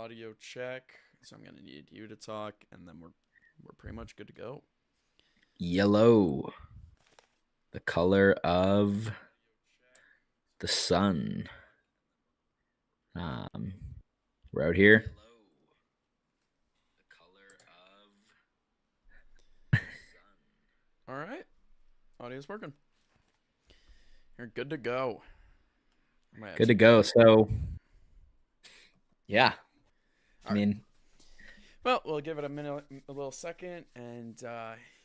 audio check. So I'm gonna need you to talk, and then we're pretty much good to go. Yellow, the color of the sun. Um, we're out here. All right, audio's working. You're good to go. I might Good to actually. go. So, yeah, I All right. mean, Well, we'll give it a little second, and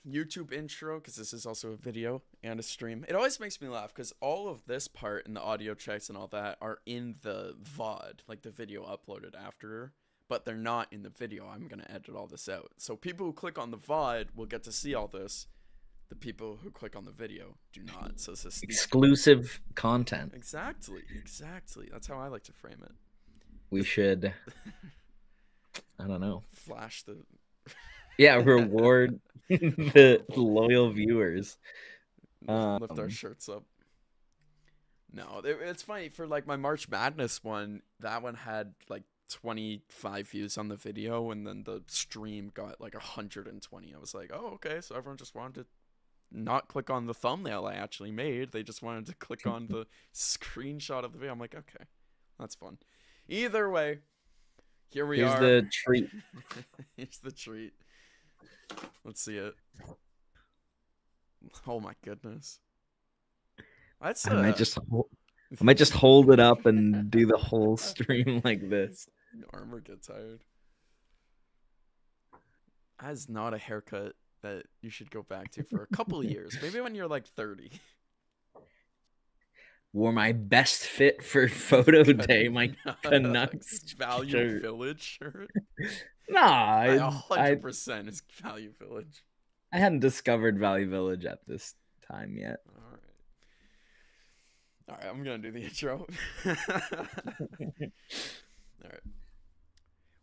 YouTube intro because this is also a video and a stream. It always makes me laugh because all of this part and the audio checks and all that are in the VOD, like the video uploaded after, but they're not in the video. I'm gonna edit all this out, so people who click on the VOD will get to see all this. The people who click on the video do not. So it's a sneak. exclusive content. Exactly. That's how I like to frame it. We should, I don't know. Flash the. Yeah, reward the loyal viewers. Lift our shirts up. No, it's funny for like my March Madness one. That one had like 25 views on the video, and then the stream got like 120. I was like, oh, okay. So everyone just wanted to not click on the thumbnail I actually made. They just wanted to click on the screenshot of the video. I'm like, okay, that's fun. Either way, here we Here's are. the treat. Here's the treat. Let's see it. Oh my goodness. That's I might just hold it up and do the whole stream like this. Armor get tired. That is not a haircut that you should go back to for a couple of years. Maybe when you're like 30. Wore my best fit for photo day, my Canucks Value shirt. Village shirt. Nah, 100% is Value Village. I hadn't discovered Valley Village at this time yet. All right, I'm gonna do the intro. All right.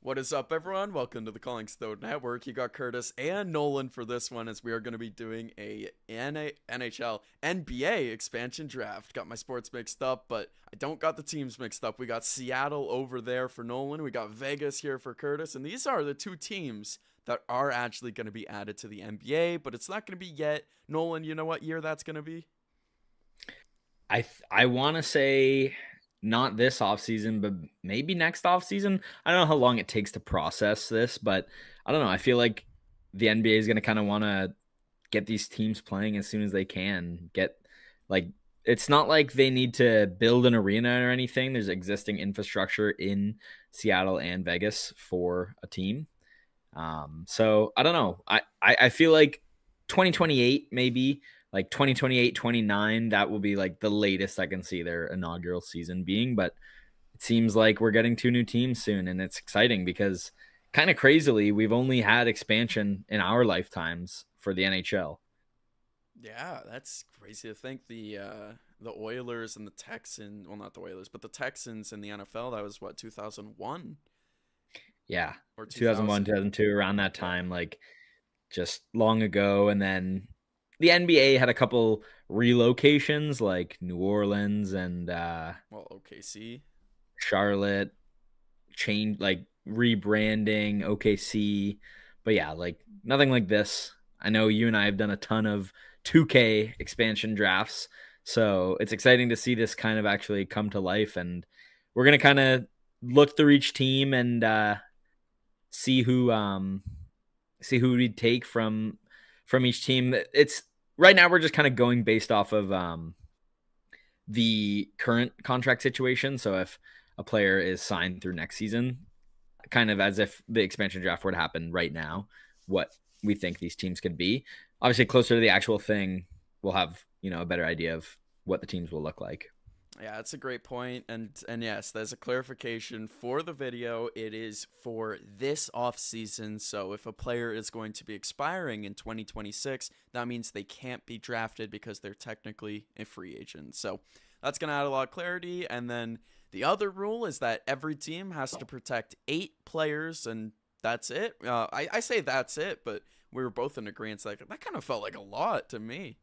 What is up, everyone? Welcome to the CollingsThodeNetwork. You got Curtis and Nolan for this one, as we are going to be doing a NHL NBA expansion draft. Got my sports mixed up, but I don't got the teams mixed up. We got Seattle over there for Nolan. We got Vegas here for Curtis, and these are the two teams that are actually going to be added to the NBA, but it's not going to be yet. Nolan, you know what year that's going to be? I want to say not this offseason, but maybe next offseason. I don't know how long it takes to process this, but I don't know. I feel like the NBA is going to kind of want to get these teams playing as soon as they can. It's not like they need to build an arena or anything. There's existing infrastructure in Seattle and Vegas for a team. So I don't know. I feel like 2028 maybe, like 2028, 29, that will be like the latest I can see their inaugural season being. But it seems like we're getting two new teams soon, and it's exciting because kind of crazily, we've only had expansion in our lifetimes for the NHL. Yeah, that's crazy to think. The Oilers and the Texans, well, not the Oilers, but the Texans in the NFL, that was what, 2001 Yeah, or 2001, 2000? 2002, around that Yeah. time, like just long ago. And then the NBA had a couple relocations, like New Orleans and Well, OKC. Charlotte, change like rebranding OKC. But yeah, like nothing like this. I know you and I have done a ton of 2K expansion drafts, so it's exciting to see this kind of actually come to life. And we're gonna kind of look through each team and see who we take from each team. It's right now we're just kind of going based off of the current contract situation. So if a player is signed through next season, kind of as if the expansion draft would happen right now, what we think these teams could be. Obviously, closer to the actual thing, we'll have a better idea of what the teams will look like. Yeah, that's a great point. And yes, there's a clarification for the video. It is for this off season. So if a player is going to be expiring in 2026, that means they can't be drafted because they're technically a free agent. So that's going to add a lot of clarity. And then the other rule is that every team has to protect 8 players, and that's it. I say that's it, but we were both in agreement. That kind of felt like a lot to me.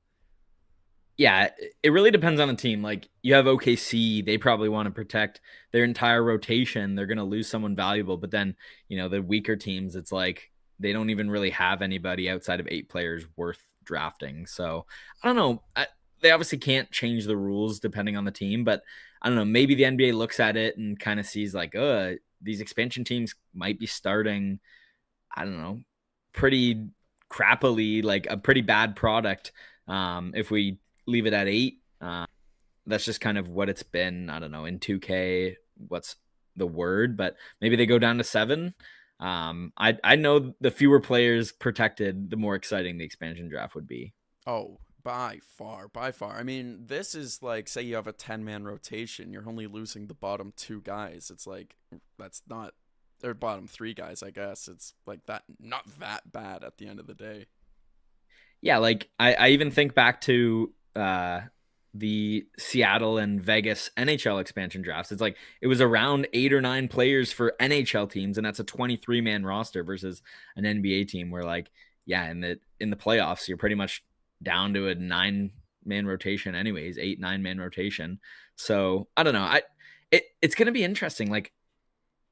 Yeah, it really depends on the team. Like you have OKC, they probably want to protect their entire rotation. They're going to lose someone valuable, but then, the weaker teams, it's like they don't even really have anybody outside of 8 players worth drafting. So, I don't know. They obviously can't change the rules depending on the team, but I don't know, maybe the NBA looks at it and kind of sees like, these expansion teams might be starting, I don't know, pretty crappily, like a pretty bad product. If we leave it at 8, that's just kind of what it's been. I don't know in 2K, what's the word, but maybe they go down to 7. I know the fewer players protected, the more exciting the expansion draft would be. Oh, by far, by far. I mean, this is like, say you have a 10-man rotation, you're only losing the bottom 2 guys. It's like, that's not, or bottom 3 guys, I guess. It's like that, not that bad at the end of the day. Yeah, like I even think back to the Seattle and Vegas NHL expansion drafts. It's like it was around 8 or 9 players for NHL teams, and that's a 23-man roster versus an NBA team where like, yeah, in the playoffs, you're pretty much down to a 9-man rotation anyways, 8, 9-man rotation. So I don't know. It's gonna be interesting. Like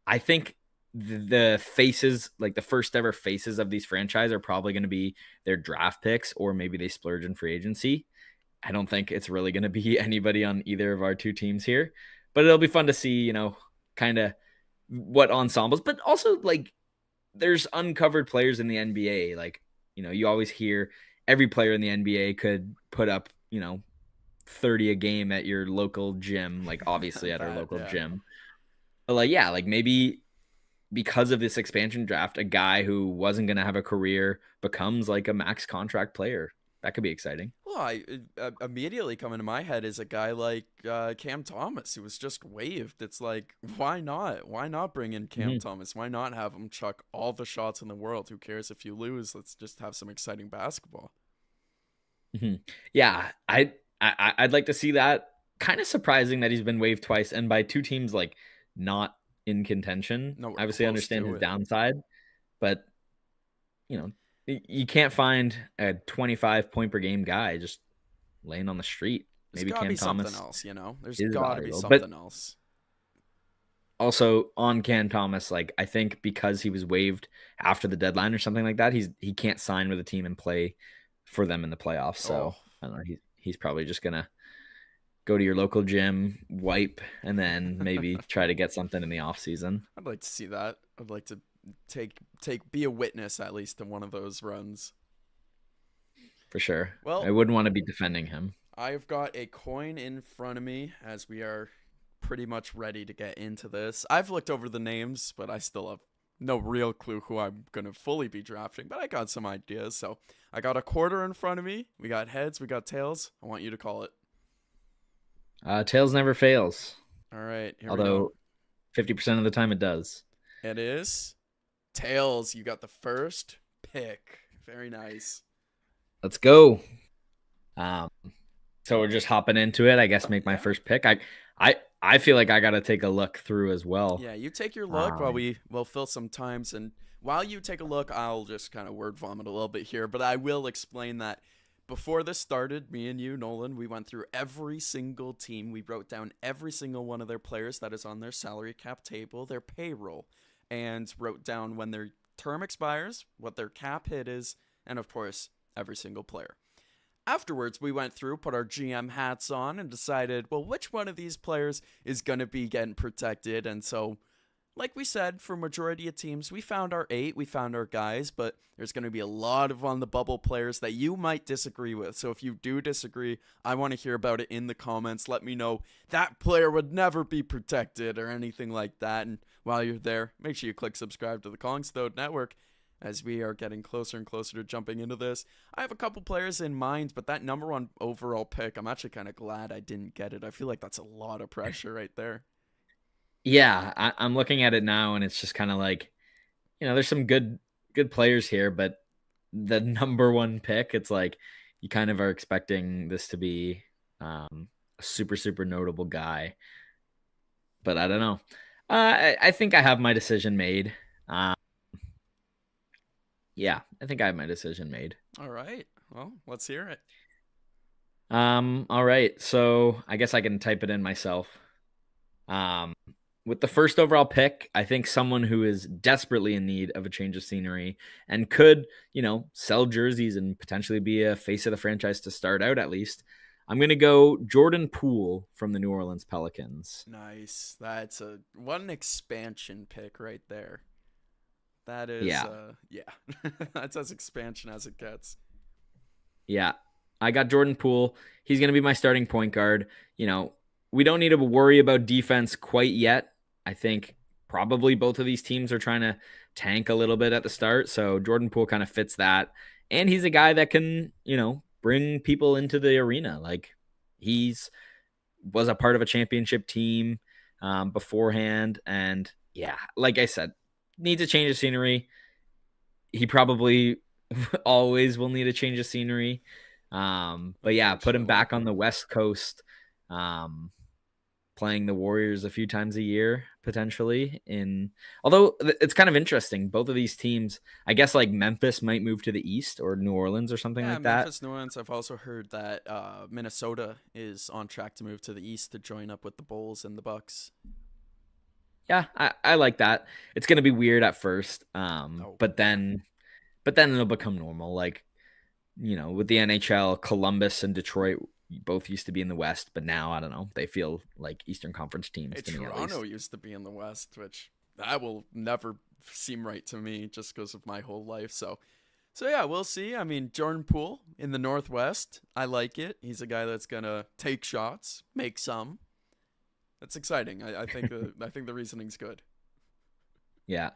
I think the faces, like the first ever faces of these franchise, are probably going to be their draft picks, or maybe they splurge in free agency. I don't think it's really going to be anybody on either of our two teams here, but it'll be fun to see, kind of what ensembles, but also like there's uncovered players in the NBA. Like, you always hear every player in the NBA could put up, 30 a game at your local gym, like obviously at our That, local yeah. gym. But like, yeah, like maybe because of this expansion draft, a guy who wasn't going to have a career becomes like a max contract player. That could be exciting. Well, immediately coming to my head is a guy like Cam Thomas, who was just waived. It's like, why not? Why not bring in Cam Mm-hmm. Thomas? Why not have him chuck all the shots in the world? Who cares if you lose? Let's just have some exciting basketball. Mm-hmm. Yeah, I'd like to see that. Kind of surprising that he's been waived twice and by two teams like not in contention. Nowhere Obviously, I close understand to his it. downside, but you know, you can't find a 25 point per game guy just laying on the street. There's Maybe got to be Cam something Thomas else, you know? There's is got to be valuable, but something else. also on Cam Thomas, like I think because he was waived after the deadline or something like that, he can't sign with a team and play for them in the playoffs. Oh, So I don't know. He's probably just gonna go to your local gym, wipe, and then maybe try to get something in the off season I'd like to see that. I'd like to be a witness at least to one of those runs. for sure. I Well, wouldn't want to be defending him. I've got a coin in front of me as we are pretty much ready to get into this. I've looked over the names, but I still have no real clue who I'm going to fully be drafting, but I got some ideas. So I got a quarter in front of me. We got heads, we got tails. I want you to call it. Tails never fails, All right, here we go. although 50% of the time it does. It is tails. You got the first pick. Very nice. Let's go. Um, so we're just hopping into it. I guess make my Yeah. first pick. I feel like I got to take a look through as well. Yeah, you take your look while Um, we'll fill some times, and while you take a look, I'll just kind of word vomit a little bit here, but I will explain that before this started, me and you, Nolan, we went through every single team. We wrote down every single one of their players that is on their salary cap table, their payroll, and wrote down when their term expires, what their cap hit is, and of course, every single player. Afterwards, we went through, put our GM hats on, and decided, well, which one of these players is going to be getting protected. And so, like we said, for majority of teams, we found our 8, we found our guys, but there's going to be a lot of on the bubble players that you might disagree with. So if you do disagree, I want to hear about it in the comments. Let me know that player would never be protected or anything like that. And while you're there, make sure you click subscribe to the CollingsThodeNetwork as we are getting closer and closer to jumping into this. I have a couple players in mind, but that number 1 overall pick, I'm actually kind of glad I didn't get it. I feel like that's a lot of pressure right there. yeah, I'm looking at it now, and it's just kind of like, there's some good players here, but the number one pick, it's like you kind of are expecting this to be a super notable guy, but I don't know. I think I have my decision made. Uh, yeah, I think I have my decision made. All right. Well, let's hear it. All right. So I guess I can type it in myself. Um, with the first overall pick, I think someone who is desperately in need of a change of scenery and could, sell jerseys and potentially be a face of the franchise to start out at least. I'm going to go Jordan Poole from the New Orleans Pelicans. Nice. That's a one expansion pick right there. That is, Yeah. yeah, that's as expansion as it gets. Yeah. I got Jordan Poole. He's going to be my starting point guard. We don't need to worry about defense quite yet. I think probably both of these teams are trying to tank a little bit at the start. So Jordan Poole kind of fits that. And he's a guy that can, bring people into the arena. Like he's was a part of a championship team beforehand. And yeah, like I said, needs a change of scenery. He probably always will need a change of scenery. But yeah, put him Unfortunately. back on the West Coast, playing the Warriors a few times a year potentially. Although it's kind of interesting, both of these teams, I guess like Memphis might move to the East or New Orleans or something Yeah, like that. Memphis, New Orleans. I've also heard that Minnesota is on track to move to the East to join up with the Bulls and the Bucks. Yeah, I like that. It's gonna be weird at first, Oh, but yeah. then it'll become normal. Like with the NHL, Columbus and Detroit both used to be in the West, but now I don't know. They feel like Eastern Conference Hey, teams to me, at Toronto least. used to be in the West, which that will never seem right to me just because of my whole life. So yeah, we'll see. I mean, Jordan Poole in the Northwest, I like it. He's a guy that's gonna take shots, make some. That's exciting. I think I think the reasoning's good. Yeah,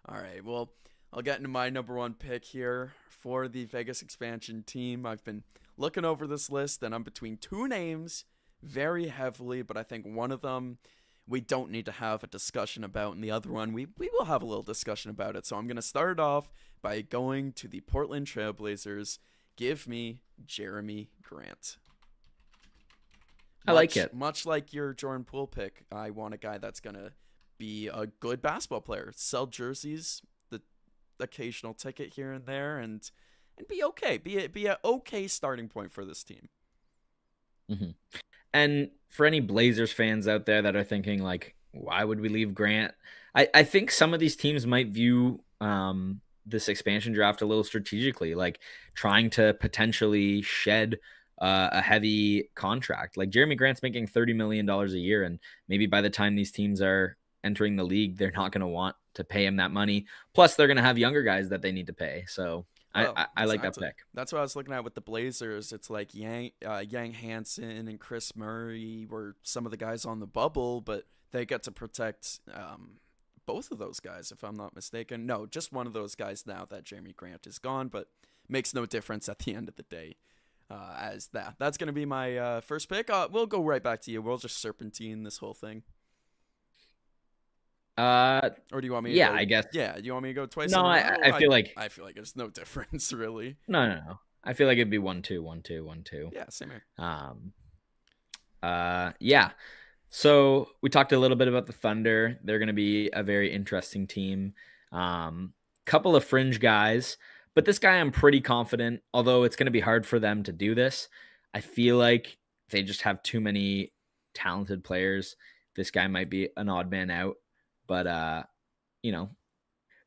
All right. Well, I'll get into my number one pick here for the Vegas expansion team. I've been looking over this list, and I'm between two names very heavily, but I think one of them we don't need to have a discussion about, and the other one we will have a little discussion about it. So I'm going to start off by going to the Portland Trailblazers. Give me Jeremy Grant. I like Much it. much like your Jordan Poole pick, I want a guy that's going to be a good basketball player, sell jerseys, the occasional ticket here and there, and be okay. Be a okay starting point for this team. hmm And for any Blazers fans out there that are thinking like, why would we leave Grant? I think some of these teams might view this expansion draft a little strategically, like trying to potentially shed a heavy contract. Like Jeremy Grant's making $30 million a year, and maybe by the time these teams are entering the league, they're not going to want to pay him that money. Plus, they're going to have younger guys that they need to pay. So Well, I like that exactly. pick. That's what I was looking at with the Blazers. It's like Yang Hansen and Chris Murray were some of the guys on the bubble, but they get to protect both of those guys, if I'm not mistaken. No, just one of those guys now that Jeremy Grant is gone, but makes no difference at the end of the day. As that's gonna be my first pick. We'll go right back to you. We'll just serpentine this whole thing, Uh, or do you want me to yeah, go? I guess. Yeah, do you want me to go twice No, in a I, row? I feel like I feel like there's no difference really. no. I feel like it'd be 1-2, 1-2, 1-2. Yeah, same here. Um, yeah. So we talked a little bit about the Thunder. They're going to be a very interesting team. Couple of fringe guys, but this guy I'm pretty confident. Although it's going to be hard for them to do this, I feel like they just have too many talented players. This guy might be an odd man out, but you know,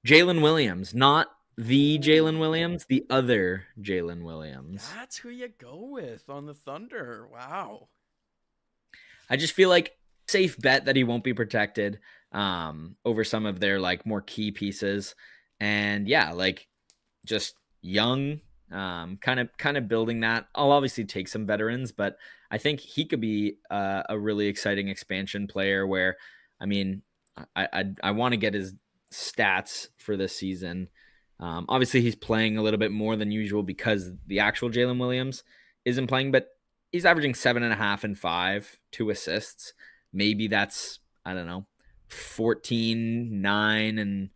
Jalen Williams, not the Jalen Ooh, Williams, the other Jalen Williams. that's who you go with on the Thunder. Wow. I just feel like safe bet that he won't be protected over some of their like more key pieces. And yeah, like just young, kind of building that. I'll obviously take some veterans, but I think he could be a really exciting expansion player. Where, I mean, I want to get his stats for this season. Obviously, he's playing a little bit more than usual because the actual Jalen Williams isn't playing, but he's averaging 7.5 and 5, 2 assists. Maybe that's, I don't know, 14, 9, and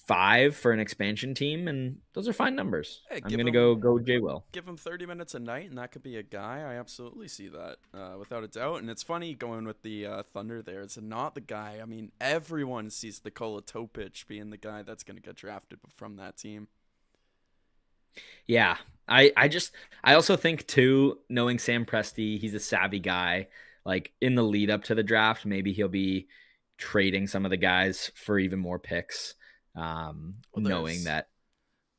5 for an expansion team, and those are fine numbers. Hey, I'm gonna go J Will. give him 30 minutes a night, and that could be a guy. I absolutely see that, without a doubt. And it's funny going with the Thunder there. It's not the guy. I mean, everyone sees Nikola Topic being the guy that's going to get drafted from that team. Yeah, I also think too, knowing Sam Presti, he's a savvy guy. Like in the lead up to the draft, maybe he'll be trading some of the guys for even more picks. Well, Knowing there's that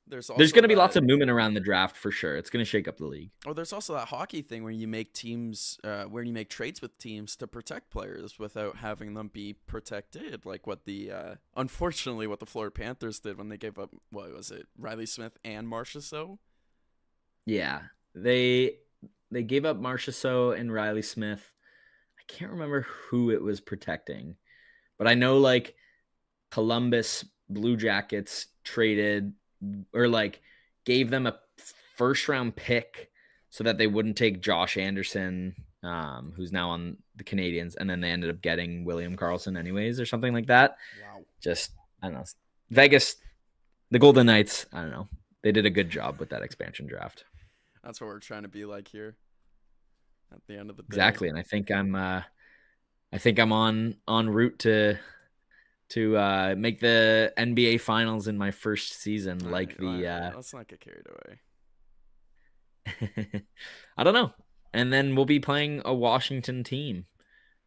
there's there's also going to be lots that of movement around the draft for sure. It's going to shake up the league. there's also that hockey thing where you make teams, where you make trades with teams to protect players without having them be protected, like what the unfortunately what the Florida Panthers did when they gave up, what was it, Riley Smith and Marcia So. Yeah, they gave up Marchessault and Riley Smith. I can't remember who it was protecting, but I know like Columbus Blue Jackets traded or like gave them a first round pick so that they wouldn't take Josh Anderson, who's now on the Canadians, and then they ended up getting William Karlsson anyways or something like that. Wow. Just I don't know. Vegas, the Golden Knights, I don't know. They did a good job with that expansion draft. That's what we're trying to be like here at the end of the day. Exactly, and I think I'm on route to make the NBA Finals in my first season. All Like right, all the right, let's not get carried away. I don't know, and then we'll be playing a Washington team,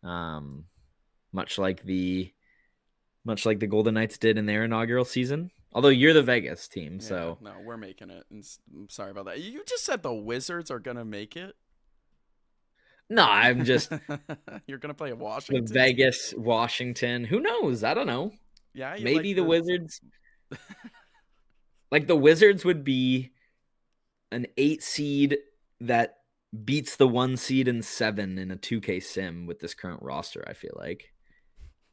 um, much like the Golden Knights did in their inaugural season. Although you're the Vegas team, Yeah, so no, we're making it. And I'm sorry about that. You just said the Wizards are gonna make it. no, I'm just You're gonna play a the Washington team. Vegas Washington. Who knows? I don't know. Yeah, you Maybe like the the. Wizards. Like the Wizards would be an 8 seed that beats the 1 seed and 7 in a 2K sim with this current roster, I feel like.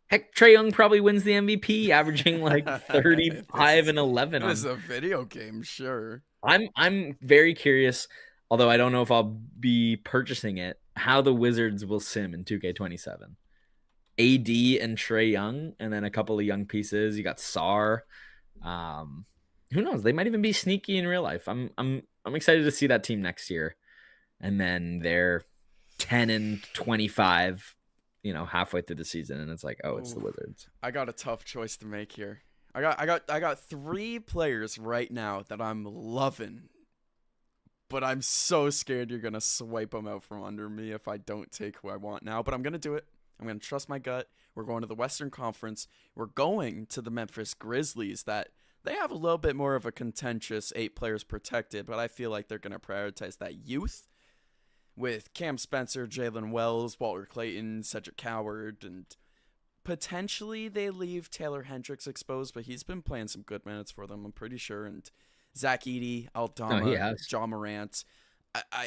Heck, Trae Young probably wins the MVP, averaging like this 35 is and 11 this is on. a video game, sure. I'm very curious, although I don't know if I'll be purchasing it, how the Wizards will sim in 2K27. AD and Trae Young, and then a couple of young pieces. You got Sar. Um, who knows? They might even be sneaky in real life. I'm excited to see that team next year. And then they're 10 and 25, halfway through the season, and it's like, oh, it's the Oh, Wizards. I got a tough choice to make here. I got 3 players right now that I'm loving, but I'm so scared you're gonna swipe them out from under me if I don't take who I want now. But I'm gonna do it. I'm gonna trust my gut. We're going to the Western Conference. We're going to the Memphis Grizzlies. That they have a little bit more of a contentious 8 players protected, but I feel like they're gonna prioritize that youth with Cam Spencer, Jalen Wells, Walter Clayton, Cedric Coward, and potentially they leave Taylor Hendricks exposed, but he's been playing some good minutes for them, I'm pretty sure. And Zach Edey, No, he Aldama, has. John Morant.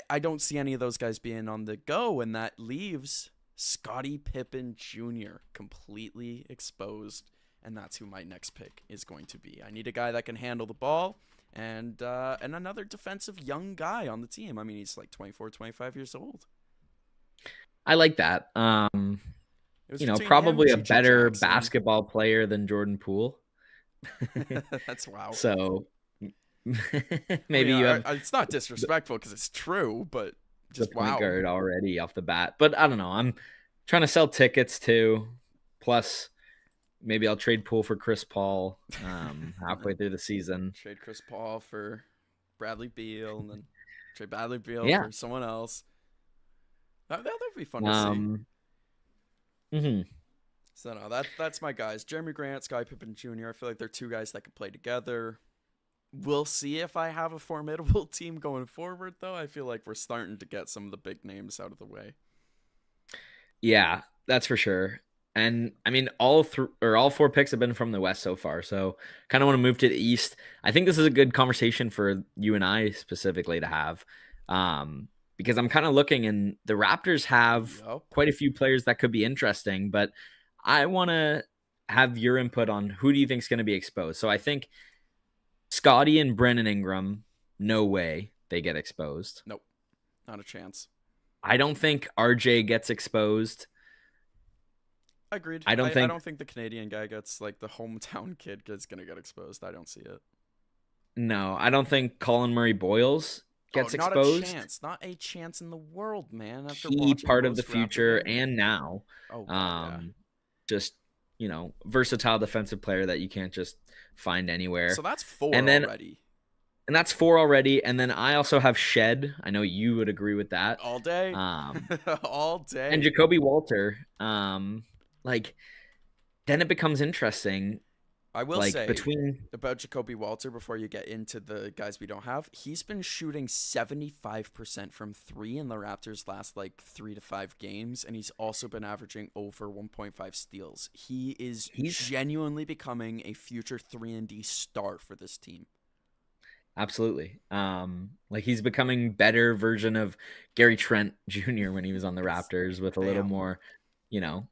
I don't see any of those guys being on the go, and that leaves Scottie Pippen Jr. completely exposed, and that's who my next pick is going to be. I need a guy that can handle the ball, and another defensive young guy on the team. I mean, he's like 24, 25 years old. I like that. It was between him, Probably a GG better Jackson. basketball player than Jordan Poole. That's wow. So I mean, maybe you have it's not the, disrespectful because it's true, but the just point wow. guard already off the bat. But I don't know. I'm trying to sell tickets too. Plus, maybe I'll trade Poole for Chris Paul And halfway then through the season. trade Chris Paul for Bradley Beal, and then trade Bradley Beal Yeah. for someone else. That'd be fun to see. Um, mhm. So no, that's my guys. Jeremy Grant, Sky Pippen Jr. I feel like they're 2 guys that can play together. We'll see if I have a formidable team going forward, though. I feel like we're starting to get some of the big names out of the way. Yeah, that's for sure. And I mean, all 4 picks have been from the West so far. So kind of want to move to the East. I think this is a good conversation for you and I specifically to have, because I'm kind of looking, and the Raptors have Yup. quite a few players that could be interesting. But I want to have your input on who do you think is going to be exposed. So I think Scotty and Brennan Ingram, no way they get exposed. Nope. Not a chance. I don't think RJ gets exposed. Agreed. I don't I think don't think the Canadian guy gets, like, the hometown kid is gonna get exposed. I don't see it. No, I don't think Colin Murray Boyles Oh, gets not a exposed. chance. Not a chance in the world, man. After Key watching part of the most Raptor future games. and now. Oh god, yeah. Um, just, versatile defensive player that you can't just find So anywhere. that's And 4 then already. And that's 4 already. And then I also have Shed. I know you would agree with that. All day. Um, All and day. Jacoby Walter. Like then it becomes interesting. I will Like say between about Jacoby Walter before you get into the guys we don't have. He's been shooting 75% from three in the Raptors' last like 3 to 5 games, and he's also been averaging over 1.5 steals. He is he's genuinely becoming a future 3-and-D star for this team. absolutely like he's becoming better version of Gary Trent Jr. when he was on the It's Raptors with a little bam. more, you know,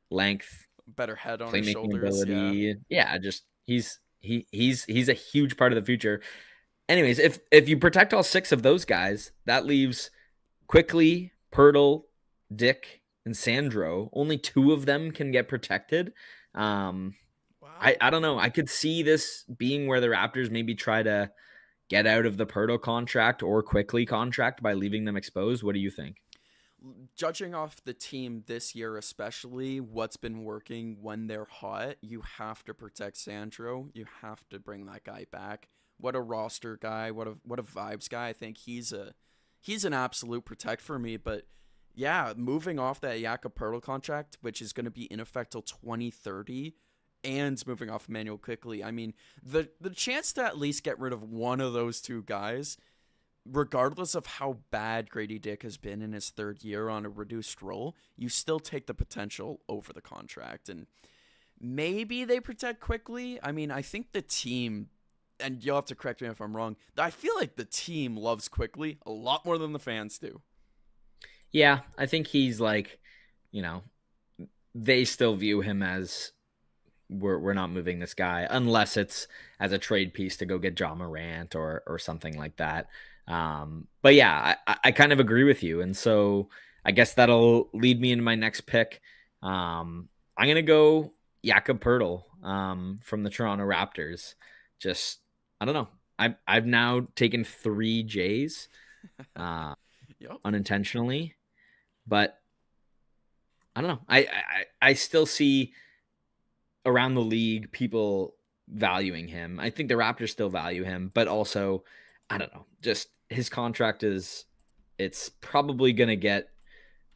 length, Better head on his playmaking shoulders, yeah. ability. Yeah, just he's a huge part of the future. Anyways, if you protect all 6 of those guys, that leaves Quickly, Pirtle, Dick, and Sandro. Only 2 of them can get protected. Um, Wow. I don't know. I could see this being where the Raptors maybe try to get out of the Pirtle contract or Quickly contract by leaving them exposed. What do you think? Judging off the team this year, especially what's been working when they're hot, you have to protect Sandro. You have to bring that guy back. What a roster guy! What a vibes guy! I think he's an absolute protect for me. But yeah, moving off that Jakob Pertl contract, which is going to be in effect till 2030, and moving off Emmanuel quickly. I mean, the chance to at least get rid of one of those two guys, regardless of how bad Grady Dick has been in his third year on a reduced role, you still take the potential over the contract. And maybe they protect quickly. I mean, I think the team, and you'll have to correct me if I'm wrong, I feel like the team loves quickly a lot more than the fans do. Yeah, I think he's like, you know, they still view him as we're not moving this guy unless it's as a trade piece to go get John Morant or something like that. But yeah, I kind of agree with you, and so I guess that'll lead me into my next pick. I'm gonna go Jakob Pertl from the Toronto Raptors. Just I don't know. I've now taken 3 J's uh, Yep. unintentionally, but I don't know. I still see around the league people valuing him. I think the Raptors still value him, but also I don't know. Just his contract is it's probably going to get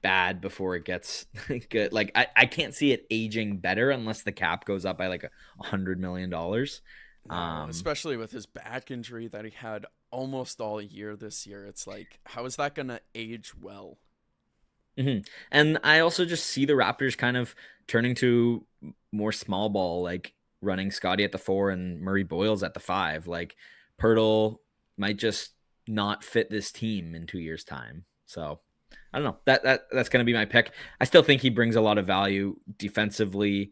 bad before it gets good. Like I can't see it aging better unless the cap goes up by like $100 million. No, Um especially with his back injury that he had almost all year this year. It's like, how is that going to age well? And I also just see the Raptors kind of turning to more small ball, like running Scotty at the 4 and Murray Boyles at the 5. Like Pirtle might just not fit this team in 2 years' time. So I don't know. That's going to be my pick. I still think he brings a lot of value defensively,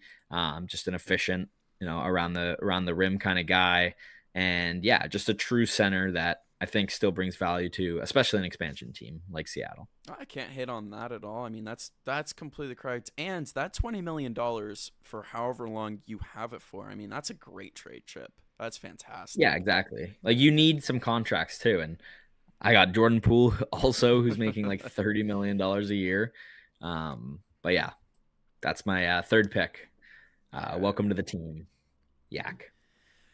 just an efficient, around the rim kind of guy, and yeah, just a true center that I think still brings value to, especially an expansion team like Seattle. I can't hit on that at all. I mean, that's completely correct. And that $20 million for however long you have it for. I mean, that's a great trade chip. That's Yeah, fantastic. exactly. Like you need some contracts too, and I got Jordan Poole also, who's making like $30 million a year. But yeah, that's my third pick. Yeah. Welcome to the team, Yak.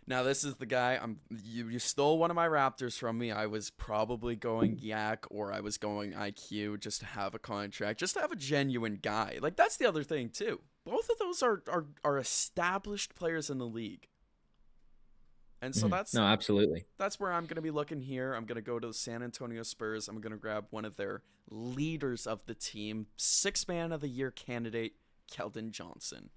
Now this is the guy. You stole one of my Raptors from me. I was probably going Yak or I was going IQ just to have a contract, just to have a genuine guy. Like that's the other thing too. Both of those are established players in the league. And so No, absolutely. that's where I'm going to be looking here. I'm going to go to the San Antonio Spurs. I'm going to grab one of their leaders of the team, 6 man of the year candidate, Keldon Johnson.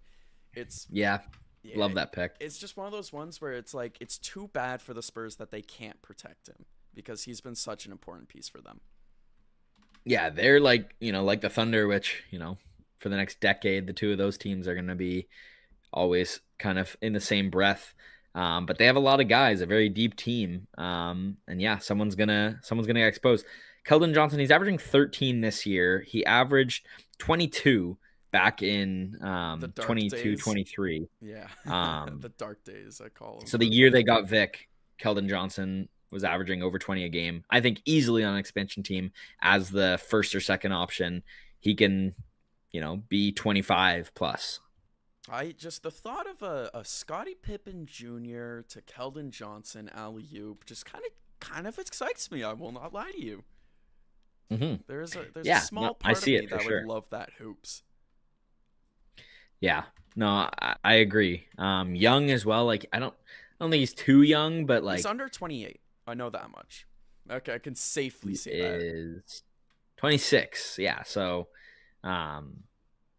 It's Yeah, yeah, love that pick. it's just one of those ones where it's like it's too bad for the Spurs that they can't protect him because he's been such an important piece for them. Yeah, they're like, like the Thunder, which, for the next decade, the two of those teams are going to be always kind of in the same breath. But they have a lot of guys, a very deep team. And yeah, someone's gonna get exposed. Keldon Johnson, he's averaging 13 this year. He averaged 22 back in The dark 22, days. 23. Yeah. Um, The dark days, I call them. so the year they got Vic, Keldon Johnson was averaging over 20 a game. I think easily on an expansion team as the first or second option, he can, be 25 plus. I just the thought of a Scottie Pippen Jr. to Keldon Johnson alley oop just kind of excites me. I will not lie to you. Hmm. There's a Yeah, no, small I part of see me it for that would sure. love that hoops. Yeah, no, I agree. Young as well. Like I don't think he's too young, but He's like under 28. I know that much. Okay, I can safely he say that. is 26. Yeah, so um,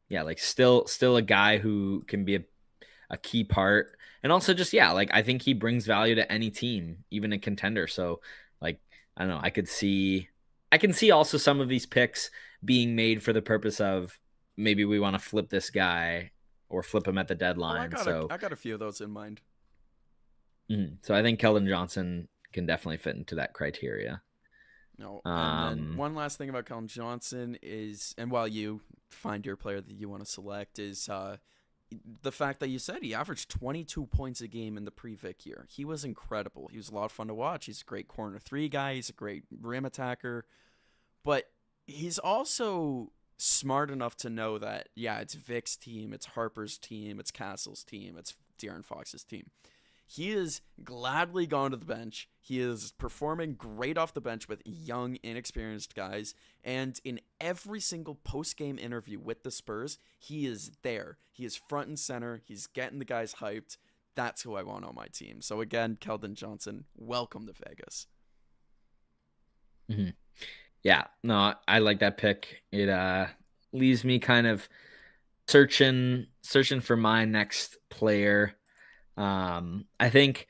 yeah, like still a guy who can be a key part, and also just yeah, like I think he brings value to any team, even a contender. So like I don't know, I can see also some of these picks being made for the purpose of maybe we want to flip this guy or flip him at the Oh, I deadline. got a So I got a few of those in mind. so I think Keldon Johnson can definitely fit into that criteria. No, and then Um, one last thing about Keldon Johnson is, and while you find your player that you want to select, is the fact that you said he averaged 22 points a game in the pre-Vic year. He was incredible. He was a lot of fun to watch. He's a great corner three guy. He's a great rim attacker. But he's also smart enough to know that, yeah, it's Vic's team, it's Harper's team, it's Castle's team, it's De'Aaron Fox's team. He is gladly gone to the bench. He is performing great off the bench with young, inexperienced guys. And in every single post game interview with the Spurs, he is there. He is front and center. He's getting the guys hyped. That's who I want on my team. So, again, Keldon Johnson, welcome to Vegas. mhm. Yeah, no, I like that pick. It leaves me kind of searching for my next player. I think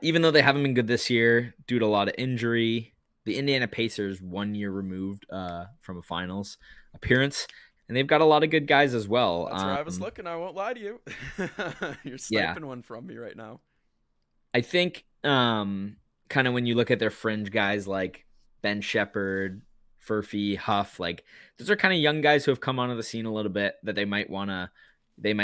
even though they haven't been good this year due to a lot of injury, the Indiana Pacers 1 year removed from a finals appearance, and they've got a lot of good guys as well. That's where I was looking. I won't lie to you. You're Yeah, sniping one from me right now. I think kind of when you look at their fringe guys like Ben Shepherd, Furphy, Huff, like those are kind of young guys who have come onto the scene a little bit that they might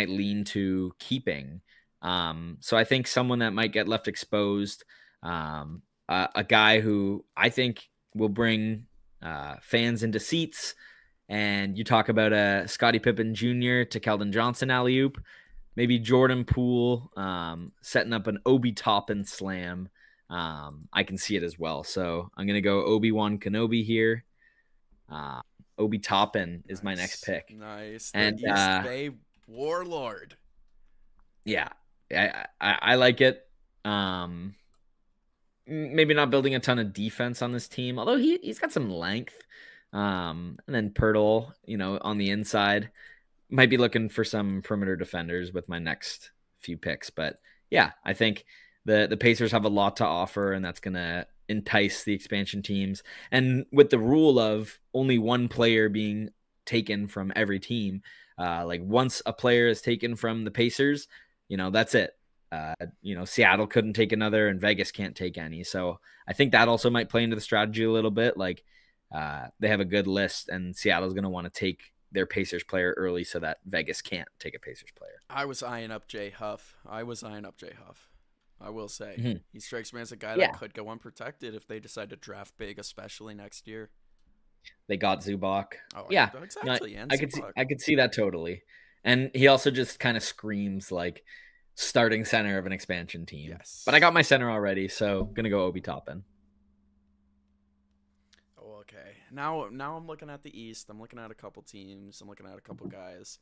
lean to keeping. So I think someone that might get left exposed, a guy who I think will bring fans into seats. And you talk about a Scottie Pippen Jr. to Keldon Johnson alley oop, maybe Jordan Poole setting up an Obi Toppin slam. I can see it as well. So I'm gonna go Obi-Wan Kenobi here. Uh, Obi Toppin is my next Nice. pick, Nice. The and East Bay Warlord. yeah, I like it. Um, Maybe not building a ton of defense on this team, although he's got some length. And then Pirtle, on the inside, might be looking for some perimeter defenders with my next few picks. But yeah, I think the Pacers have a lot to offer, and that's gonna entice the expansion teams. And with the rule of only one player being taken from every team, like once a player is taken from the Pacers, that's it. Seattle couldn't take another, and Vegas can't take any. So I think that also might play into the strategy a little bit. Like they have a good list, and Seattle's going to want to take their Pacers player early so that Vegas can't take a Pacers player. I was eyeing up Jay Huff. I was eyeing up Jay Huff. I will say. Mm-hmm. He strikes me as a guy that Yeah, could go unprotected if they decide to draft big, especially next year. they got Zubac. Oh, Yeah, no, exactly. And I could see Zubac. I could see that totally. And he also just kind of screams like starting center of an expansion team. But I Yes. got my center already, so gonna go Obi Toppin. Oh, okay. Now I'm looking at the East. I'm looking at a couple teams. I'm looking at a couple guys.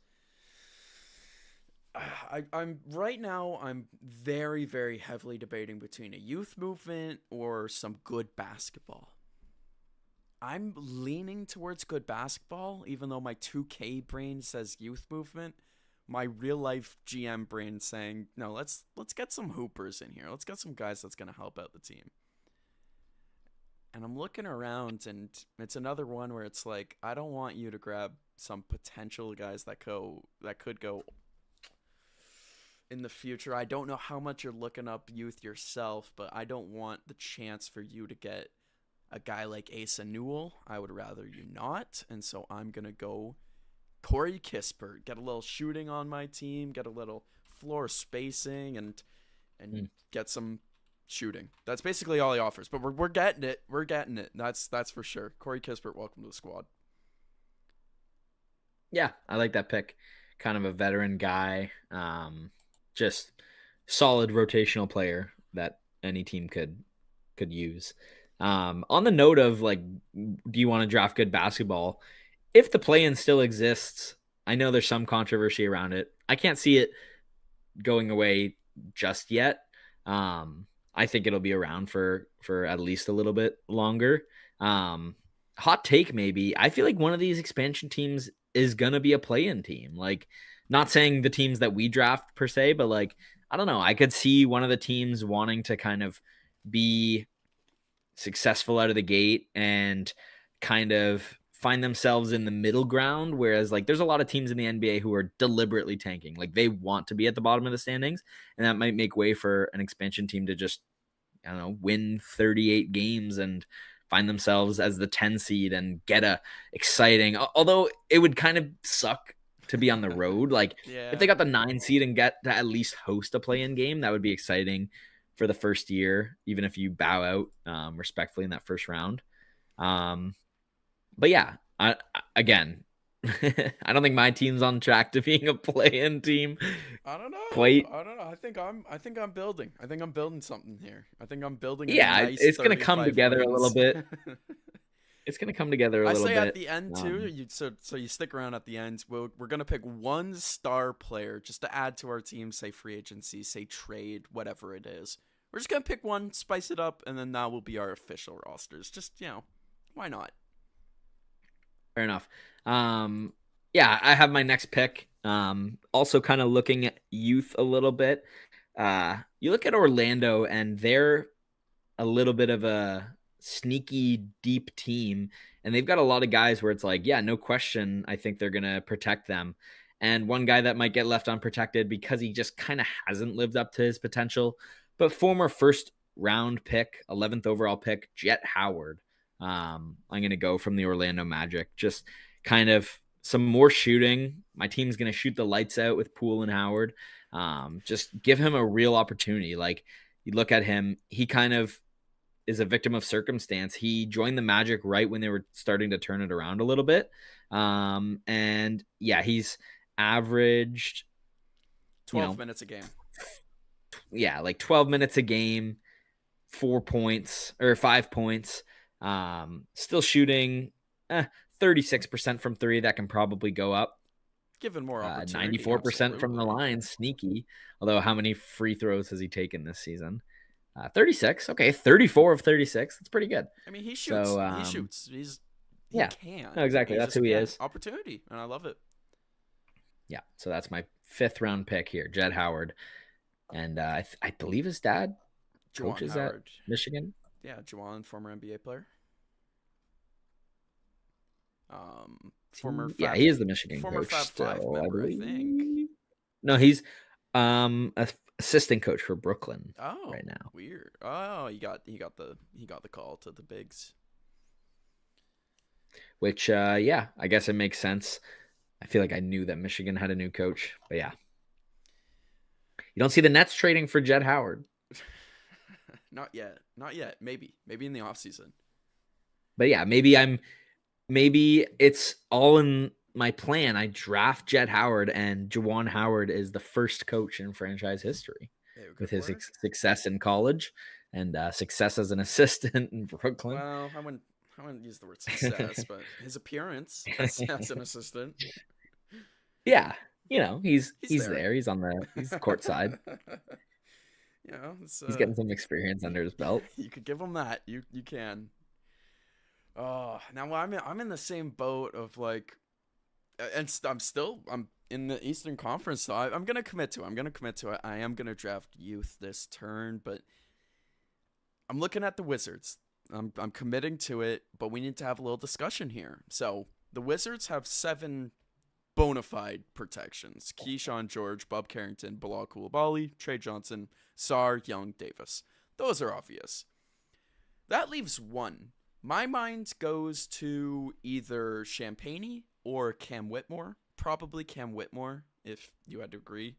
I'm right now. I'm very, very heavily debating between a youth movement or some good basketball. I'm leaning towards good basketball, even though my 2K brain says youth movement. My real life GM brain saying no. Let's get some hoopers in here. Let's get some guys that's gonna help out the team. And I'm looking around, and it's another one where it's like I don't want you to grab some potential guys that could go in the future. I don't know how much you're looking up youth yourself, but I don't want the chance for you to get a guy like Asa Newell. I would rather you not. And so I'm going to go Corey Kispert. Get a little shooting on my team, get a little floor spacing, and Mm. get some shooting. That's basically all he offers. But we're getting it. We're getting it. That's for sure. Corey Kispert, welcome to the squad. Yeah, I like that pick. kind of a veteran guy. Just solid rotational player that any team could use. On the note of like, do you want to draft good basketball? If the play-in still exists, I know there's some controversy around it. I can't see it going away just yet. Um, I think it'll be around for at least a little bit longer. Um, Hot take maybe. I feel like one of these expansion teams is gonna be a play-in team. Like, not saying the teams that we draft per se, but like, I don't know. I could see one of the teams wanting to kind of be successful out of the gate and kind of find themselves in the middle ground. Whereas, like, there's a lot of teams in the NBA who are deliberately tanking. Like, they want to be at the bottom of the standings, and that might make way for an expansion team to just, I don't know, win 38 games and find themselves as the 10 seed and get a exciting, although it would kind of suck to be on the road. Like, if they Yeah. got the 9 seed and get to at least host a play-in game, that would be exciting for the first year, even if you bow out respectfully in that first round. Um, but yeah, again, I don't think my team's on track to being a play-in team I don't know. quite. I don't know. I think I'm building. I think I'm building something here. I think I'm building a Yeah, nice it's gonna come 35 together a little wins. bit. It's gonna come together a I little say at bit. the end too. Um, So you stick around at the end. We're gonna pick one star player just to add to our team. Say free agency, say trade, whatever it is. We're just gonna pick one, spice it up, and then that will be our official rosters. Just why not? Fair enough. Yeah, I have my next pick. Also kind of looking at youth a little bit. You look at Orlando, and they're a little bit of a sneaky deep team, and they've got a lot of guys where it's like, yeah, no question, I think they're gonna protect them. And one guy that might get left unprotected because he just kind of hasn't lived up to his potential, but former first round pick, 11th overall pick, Jet Howard. I'm gonna go from the Orlando Magic. Just kind of some more shooting. My team's gonna shoot the lights out with Poole and Howard. Just give him a real opportunity. Like, you look at him, he kind of is a victim of circumstance. He joined the Magic right when they were starting to turn it around a little bit. And yeah, he's averaged, you 12 know, minutes a game. yeah, like 12 minutes a game, 4 points or 5 points. Still shooting 36% from three. That can probably go up. Given more opportunity, 94% from the absolutely. line, sneaky. Although, how many free throws has he taken this season? 36. Okay, 34 of 36. That's pretty good. I mean, he shoots. So, He shoots. He yeah, can. no, exactly. He That's just who he yeah, is. opportunity, and I love it. Yeah, so that's my 5th round pick here, Jed Howard, and I believe his dad Juwan coaches at Howard. Michigan. Yeah, Juwan, former NBA player. Former Yeah, Fab, he is the Michigan former coach Fab Five still, I member, I think. believe. No, he's assistant coach for Brooklyn Oh, right now. weird. Oh, he got the call to the bigs. Which yeah, I guess it makes sense. I feel like I knew that Michigan had a new coach, but yeah. You don't see the Nets trading for Jed Howard. Not yet. Not yet. Maybe in the offseason. But yeah, maybe it's all in my plan. I draft Jed Howard, and Juwan Howard is the first coach in franchise history It with could his work. success in college and success as an assistant in Brooklyn. Well, I wouldn't use the word success, but his appearance as an assistant, Yeah, he's he's he's there. there. He's courtside. It's He's getting some experience under his belt. you could give him that. You can. Oh, now I'm in the same boat of like, I'm in the Eastern Conference, so I'm gonna commit to it. I'm gonna commit to it. I am gonna draft youth this turn, but I'm looking at the Wizards. I'm committing to it, but we need to have a little discussion here. So the Wizards have 7 bona fide protections: Keyshawn George, Bob Carrington, Bilal Coulibaly, Trey Johnson, Sar, Young, Davis. Those are obvious. That leaves one. My mind goes to either Champagne or Cam Whitmore. Probably Cam Whitmore, if you had to agree.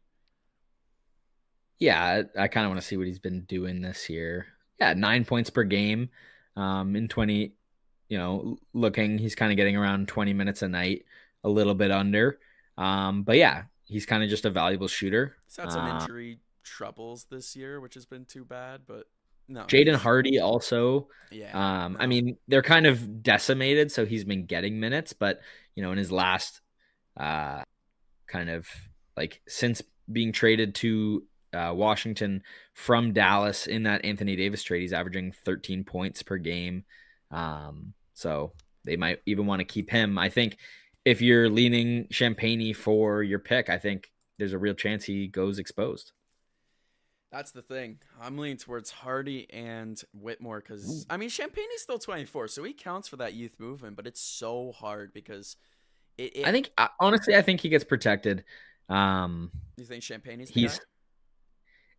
Yeah, I kind of want to see what he's been doing this year. Yeah, 9 points per game. In 20, looking, he's kind of getting around 20 minutes a night, a little bit under. But yeah, he's kind of just a valuable shooter. He's had some injury troubles this year, which has been too bad, but no, Jaden Hardy also. yeah, I no. mean, they're kind of decimated, so he's been getting minutes, but in his last uh, kind of like since being traded to Washington from Dallas in that Anthony Davis trade, he's averaging 13 points per game. So they might even want to keep him. I think if you're leaning Champagne for your pick, I think there's a real chance he goes exposed. That's the thing. I'm leaning towards Hardy and Whitmore because I mean Champagne's still 24, so he counts for that youth movement, but it's so hard because it I think honestly, I think he gets protected. you think Champagne's the guy? He's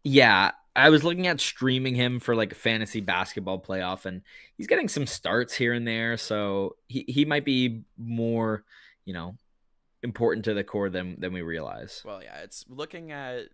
Yeah, I was looking at streaming him for like a fantasy basketball playoff, and he's getting some starts here and there. So he might be more, you know, important to the core than we realize. Well, yeah, it's looking at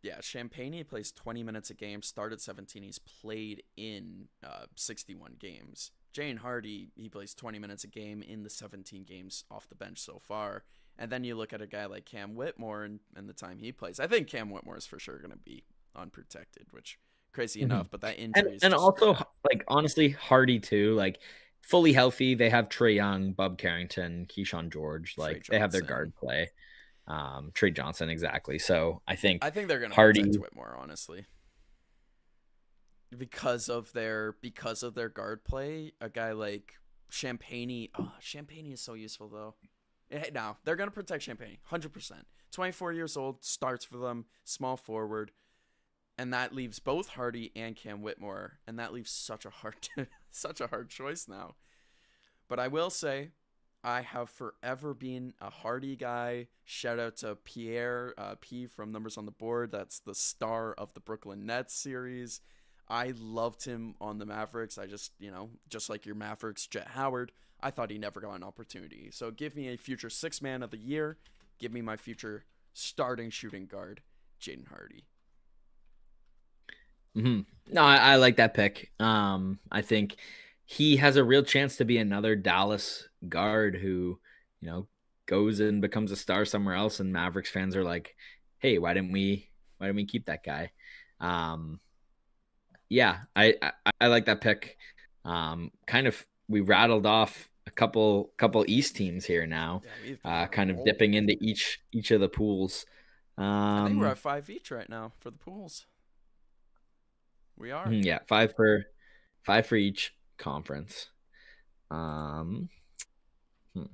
yeah, Champagne plays 20 minutes a game, started 17. He's played in 61 games. Jane Hardy, he plays 20 minutes a game in the 17 games off the bench so far. And then you look at a guy like Cam Whitmore and the time he plays. I think Cam Whitmore is for sure going to be unprotected, which crazy Mhm. enough, but that And injury is and just also yeah, like honestly, Hardy too. Like fully healthy, they have Trey Young, Bub Carrington, Keyshawn George. Trey Like they have their Johnson. guard play. Trey Johnson exactly. So I think I think they're going to protect Hardy. Whitmore honestly. Because of their guard play, a guy like Champagne. Oh, Champagne is so useful though. No, they're gonna protect Champagne, 100%. 24 years old, starts for them, small forward, and that leaves both Hardy and Cam Whitmore, and that leaves such a hard, such a hard choice now. But I will say, I have forever been a Hardy guy. Shout out to Pierre P from Numbers on the Board. That's the star of the Brooklyn Nets series. I loved him on the Mavericks. I just, just like your Mavericks, Jet Howard, I thought he never got an opportunity. So give me a future six man of the year. Give me my future starting shooting guard, Jaden Hardy. No, I like that pick. I think he has a real chance to be another Dallas guard who, goes and becomes a star somewhere else, and Mavericks fans are like, "Hey, why didn't we keep that guy?" Um, yeah, I like that pick. Kind of we rattled off a couple East teams here now, Yeah, we've been kind of dipping rolling. into each of the pools. I think we're Um, at five each right now for the pools. We are. yeah, five for each conference. Um, hmm.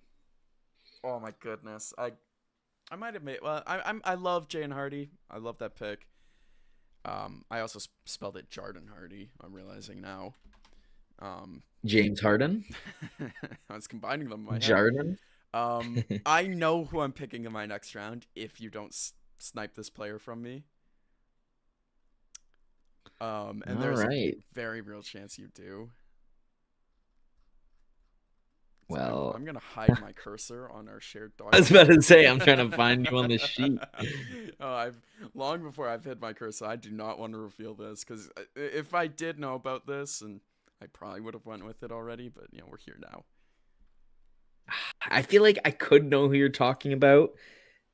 Oh my goodness. I might have made. Well, I love Jane Hardy. I love that pick. I also spelled it Jarden Hardy. I'm realizing now. Um, James Harden, I was combining them in my head. Jarden. I know who I'm picking in my next round. If you don't snipe this player from me, and All there's a right. very real chance you do. So I'm Well, gonna hide my cursor on our shared I was about document. to say I'm trying to find you on the sheet. Oh, I've long before I've hid my cursor. I do not want to reveal this because if I did know about this, and I probably would have went with it already, but we're here now. I feel like I could know who you're talking about.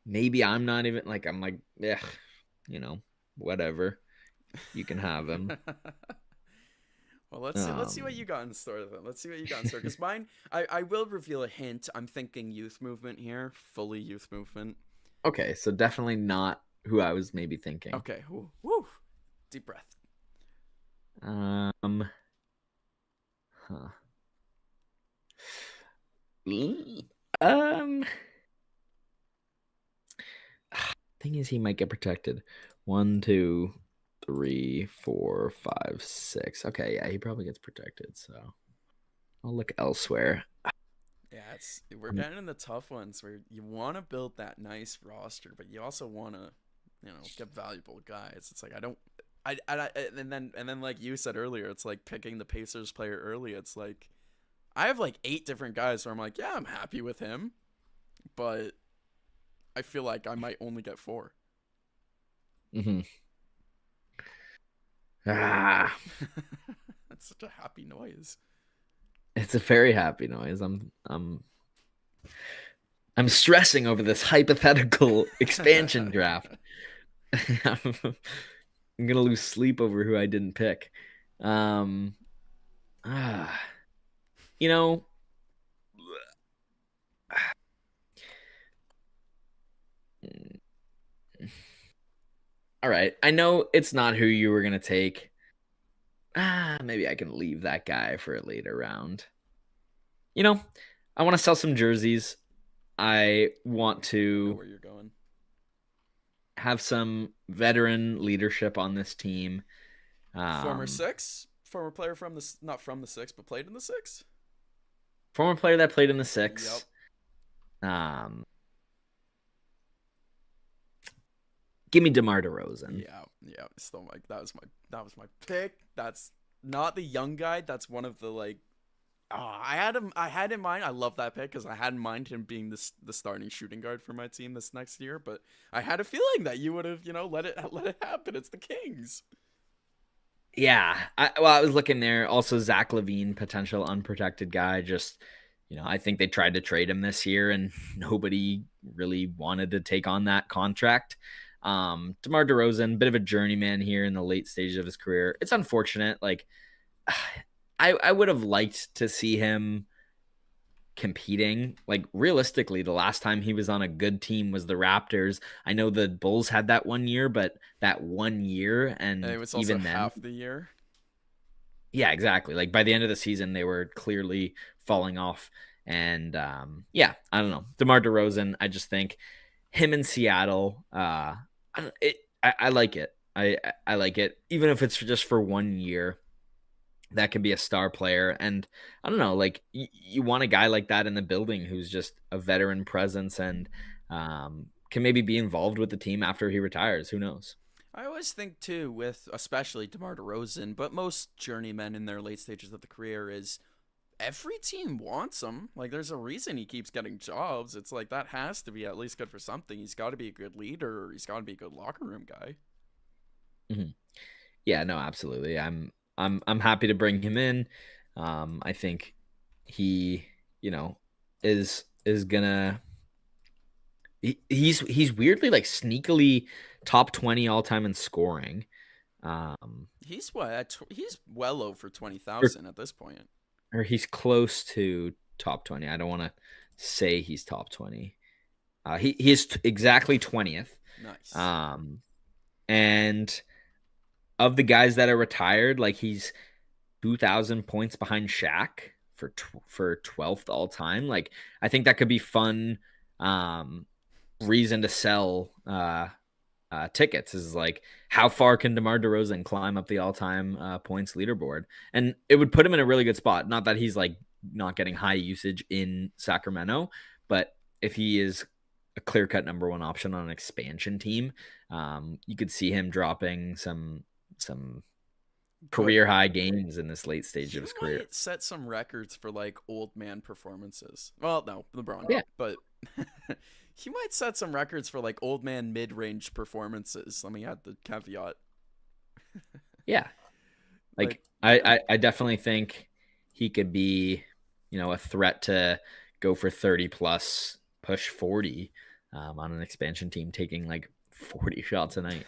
Maybe I'm not even like I'm like, yeah, you know, whatever. You can have him. Well, let's see what you Um, got in store then. Let's see what you got in store. Because mine, I will reveal a hint. I'm thinking youth movement here, fully youth movement. okay, so definitely not who I was maybe thinking. Okay, woo, woo. Deep breath. Um, huh. Um, thing is, he might get protected. One, two, three, four, five, six. Okay, yeah, he probably gets protected. So I'll look elsewhere. Yeah, we're Um, getting in the tough ones where you want to build that nice roster, but you also want to, get valuable guys. It's like I don't, and then like you said earlier, it's like picking the Pacers player early. It's like I have like eight different guys where I'm like, yeah, I'm happy with him, but I feel like I might only get four. mhm. Ah, That's such a happy noise. it's a very happy noise. I'm I'm stressing over this hypothetical expansion draft. I'm gonna lose sleep over who I didn't pick. Um, ah, you know, all right. I know it's not who you were gonna take. Maybe I can leave that guy for a later round. You know, I want to sell some jerseys. I want I know to where you're going. have some veteran leadership on this team. Former Um, six, former player from the not from the six, but played in the six. Former player that played in the Yep. six. Um, Give me DeMar DeRozan. Yeah. Still like that was my pick. That's not the young guy. That's one of the like. I had in mind. I love that pick because I had in mind him being the starting shooting guard for my team this next year. But I had a feeling that you would have let it happen. It's the Kings. Yeah. I was looking there. Also, Zach LaVine, potential unprotected guy. Just, I think they tried to trade him this year and nobody really wanted to take on that contract. DeMar DeRozan, bit of a journeyman here in the late stages of his career. It's unfortunate. Like, I would have liked to see him competing. Like, realistically, the last time he was on a good team was the Raptors. I know the Bulls had that one year, but that one year, And it and was also even then, half the year. yeah, exactly. Like by the end of the season, they were clearly falling off. And yeah, I don't know. DeMar DeRozan, I just think him in Seattle, I like it. I like it, even if it's just for one year. That can be a star player, and I don't know, like you want a guy like that in the building who's just a veteran presence and can maybe be involved with the team after he retires. Who knows? I always think too, with especially DeMar DeRozan, but most journeymen in their late stages of the career is every team wants him. Like, there's a reason he keeps getting jobs. It's like that has to be at least good for something. He's got to be a good leader. Or he's got to be a good locker room guy. Mm-hmm. Yeah, no, absolutely. I'm happy to bring him in. I think he, you know, is gonna he's weirdly like sneakily top 20 all time in scoring. Um He's what? He's well over or, 20,000 at this point. or he's close to top 20. I don't want to say he's top 20. He is exactly 20th. Nice. Um and of the guys that are retired, like he's 2,000 points behind Shaq for 12th all time. Like I think that could be fun reason to sell tickets is like how far can DeMar DeRozan climb up the all-time points leaderboard, and it would put him in a really good spot. Not that he's like not getting high usage in Sacramento, but if he is a clear-cut number one option on an expansion team, you could see him dropping some But career high games in this late stage he of his career. might set some records for like old man performances. Well, no, LeBron, Yeah, but he might set some records for like old man mid-range performances. Let me add the caveat. yeah. Like, Like I definitely think he could be, a threat to go for 30 plus, push 40 on an expansion team taking like 40 shots a night.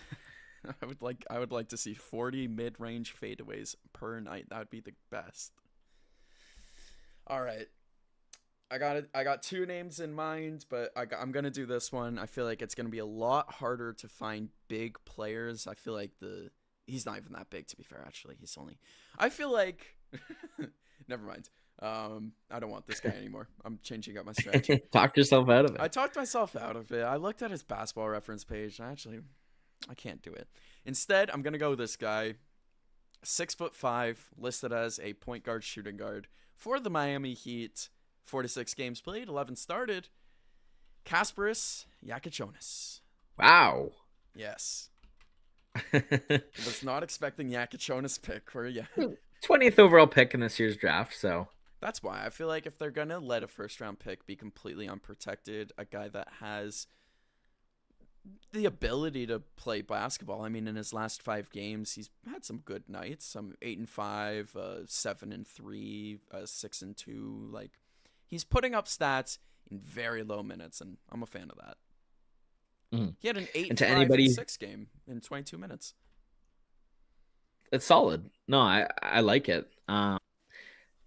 I would like to see 40 mid-range fadeaways per night. That would be the best. All right. I got it. I got two names in mind, but I'm gonna do this one. I feel like it's gonna be a lot harder to find big players. I feel like the he's not even that big to be fair. Actually, he's only. I feel like. Never mind. I don't want this guy anymore. I'm changing up my strategy. Talk yourself out of I it. talked myself out of it. I looked at his basketball reference page. I can't do it. Instead, I'm gonna go with this guy. 6'5", listed as a point guard, shooting guard for the Miami Heat. 46 games played, 11 started. Kasparis Yakichonis. Wow. Yes. Was not expecting Yakichonis pick, were you? 20th overall pick in this year's draft. So That's why I feel like if they're going to let a first round pick be completely unprotected, a guy that has the ability to play basketball. I mean, in his last 5 games, he's had some good nights. Some 8-5, 7-3, 6-2. Like, he's putting up stats in very low minutes, and I'm a fan of that. Mhm. He had an And 8 to 5 and anybody, 6 game in 22 minutes. it's solid. No, I like it.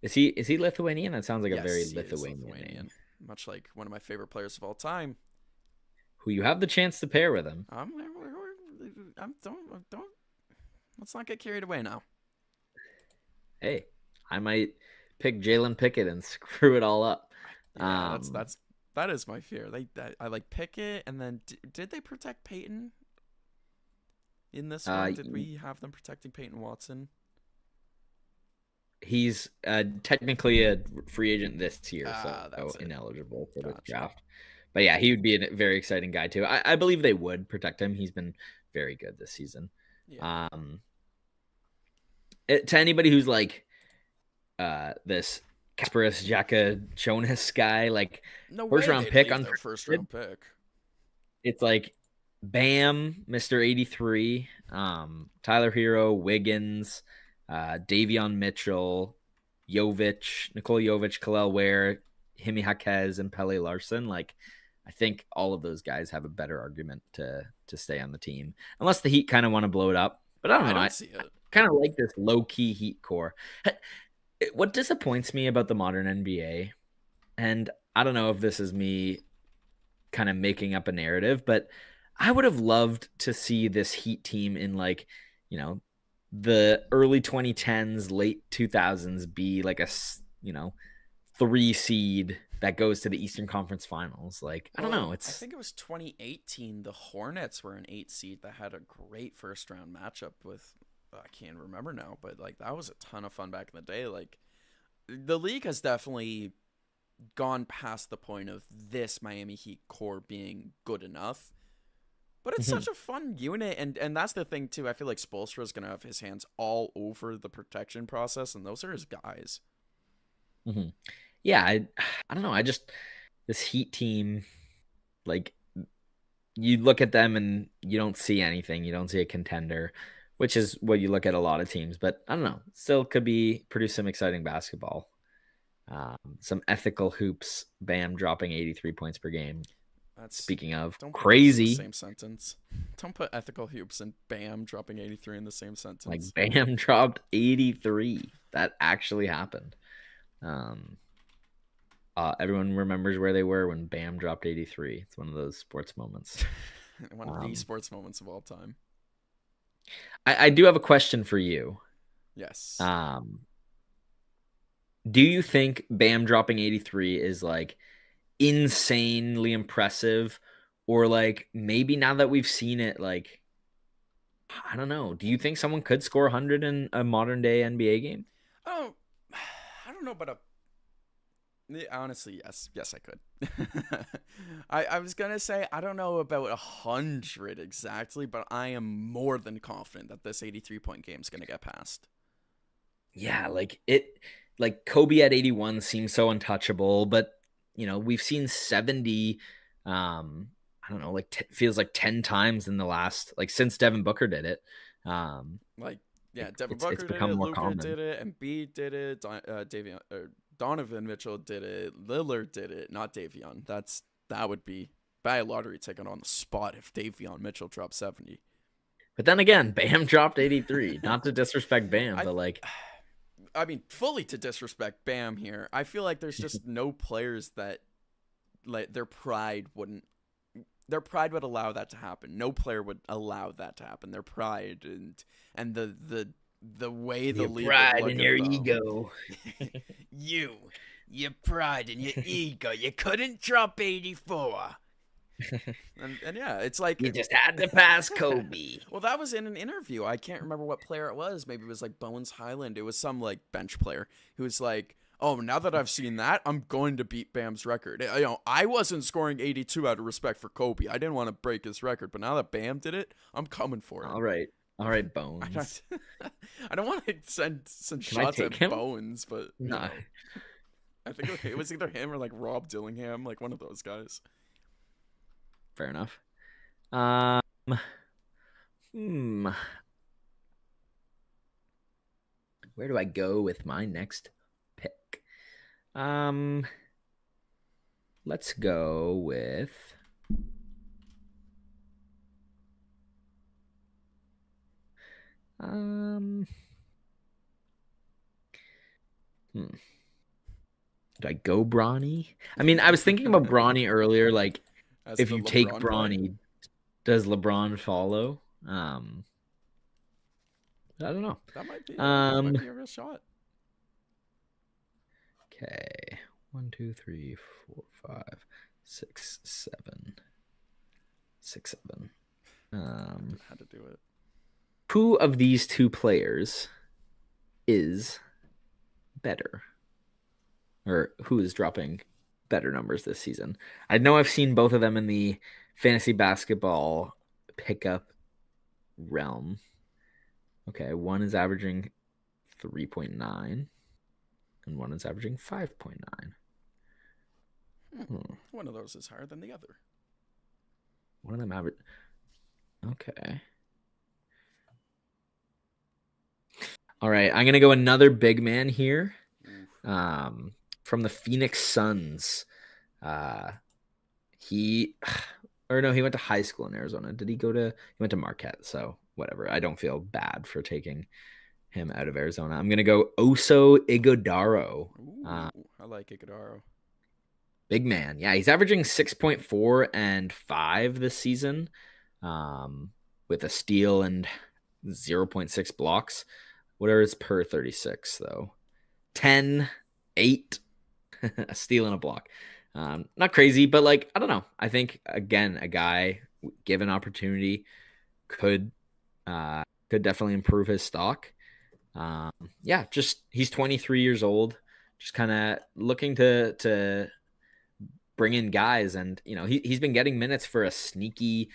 Is he Lithuanian? That sounds like a very Yes, he is Lithuanian name. Lithuanian, much like one of my favorite players of all time. Who you have the chance to pair with him. Don't let's not get carried away now. Hey, I might pick Jalen Pickett and screw it all up. Yeah, that is my fear. I like Pickett, and then did they protect Peyton in this one? Did we have them protecting Peyton Watson? He's technically a free agent this year, so That's it. ineligible for this Gotcha. draft. But yeah, he would be a very exciting guy too. I believe they would protect him. He's been very good this season. Yeah. To anybody who's like this Kasparis Xhaka Jonas guy, like No first way round they'd pick leave on their first round pick. it's like Bam, Mr. 83, Tyler Hero, Wiggins, Davion Mitchell, Jovic, Nikola Jovic, Kalel Ware, Himi Jaquez, and Pele Larson. Like, I think all of those guys have a better argument to stay on the team, unless the Heat kind of want to blow it up. But I don't know. I don't see it. Kind of like this low key Heat core. What disappoints me about the modern NBA, and I don't know if this is me kind of making up a narrative, but I would have loved to see this Heat team in like, the early 2010s, late 2000s be like a, 3 seed that goes to the Eastern Conference Finals. Like, I don't know. I think it was 2018. The Hornets were an 8 seed that had a great first round matchup with, I can't remember now, but like that was a ton of fun back in the day. Like, the league has definitely gone past the point of this Miami Heat core being good enough. But it's such a fun unit, and that's the thing too. I feel like Spoelstra is gonna have his hands all over the protection process, and those are his guys. Yeah, I don't know. This Heat team, like, you look at them and you don't see anything. You don't see a contender, which is what you look at a lot of teams. But I don't know. Still could produce some exciting basketball. Some ethical hoops. Bam, dropping 83 points per game. Speaking of don't put those in the crazy, same sentence. Don't put ethical hoops and Bam dropping 83 in the same sentence. like Bam dropped 83. That actually happened. Everyone remembers where they were when Bam dropped 83. It's one of those sports moments. One of the sports moments of all time. I do have a question for you. Yes. Do you think Bam dropping 83 is like insanely impressive, or like maybe now that we've seen it, like, I don't know, do you think someone could score 100 in a modern day NBA game? Oh, I don't know, but honestly, yes, I could. I was gonna say I don't know about 100 exactly, but I am more than confident that this 83-point game is gonna get passed. Yeah, like Kobe at 81 seems so untouchable, but we've seen 70. I don't know, like feels like 10 times in the last, like, since Devin Booker did it. Devin It's Booker did become it, more Luka common. did it, Embiid did it, Donovan Mitchell did it, Lillard did it, not Davion. That would be bad lottery ticket on the spot if Davion Mitchell dropped 70. But then again, Bam dropped 83. Not to disrespect Bam, but like, I mean, fully to disrespect Bam here. I feel like there's just no players that, like, their pride would allow that to happen. No player would allow that to happen. Their pride and the way the league pride would look and at your them. ego. Your pride and your ego. You couldn't drop 84. And yeah, it's like You just had to pass Kobe. Well, that was in an interview. I can't remember what player it was. Maybe it was like Bones Highland. It was some like bench player who was like, "Oh, now that I've seen that, I'm going to beat Bam's record." I wasn't scoring 82 out of respect for Kobe. I didn't want to break his record, but now that Bam did it, I'm coming for it. All right, Bones. I don't want to send Can shots at him? Bones, but No. I think it was either him or like Rob Dillingham, like one of those guys. Fair enough. Where do I go with my next pick? let's go with do I go Bronny? I mean, I was thinking about Bronny earlier. Like, As if the you take LeBron play. Bronny, does LeBron follow? I don't know. That might be Um, a real shot. okay. 1, 2, 3, 4, 5, 6, 7. 6, 7. Had to do it. Who of these two players is better? Or who is dropping better numbers this season? I know I've seen both of them in the fantasy basketball pickup realm. Okay, one is averaging 3.9 and one is averaging 5.9. One of those is higher than the other. One of them average. Okay. All right, I'm gonna go another big man here. From the Phoenix Suns. He went to high school in Arizona. He went to Marquette, so whatever. I don't feel bad for taking him out of Arizona. I'm gonna go Oso Ighodaro. I like Ighodaro. Big man. Yeah, he's averaging 6.4 and 5 this season, with a steal and 0.6 blocks. Whatever is per 36, though. 10, 8, a steal and a block. Not crazy, but like, I don't know. I think, again, a guy given opportunity could definitely improve his stock. Yeah, just he's 23 years old, just kind of looking to bring in guys, and he's been getting minutes for a sneaky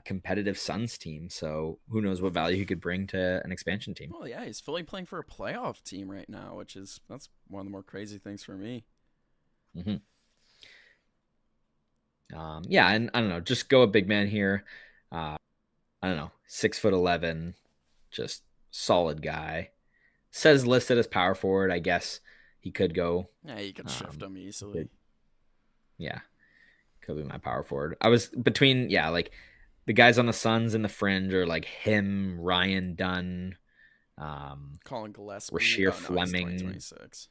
competitive Suns team, so who knows what value he could bring to an expansion team. Well, yeah, he's fully playing for a playoff team right now, that's one of the more crazy things for me. Mm-hmm. Yeah, and I don't know, just go a big man here. I don't know, 6'11", just solid guy. Says listed as power forward. I guess he could go. Yeah, you could shift him easily. Yeah, could be my power forward. I was between, like the guys on the Suns and the fringe are like him, Ryan Dunn, Colin Gillespie. Rasheer Fleming. Fleming. 2026.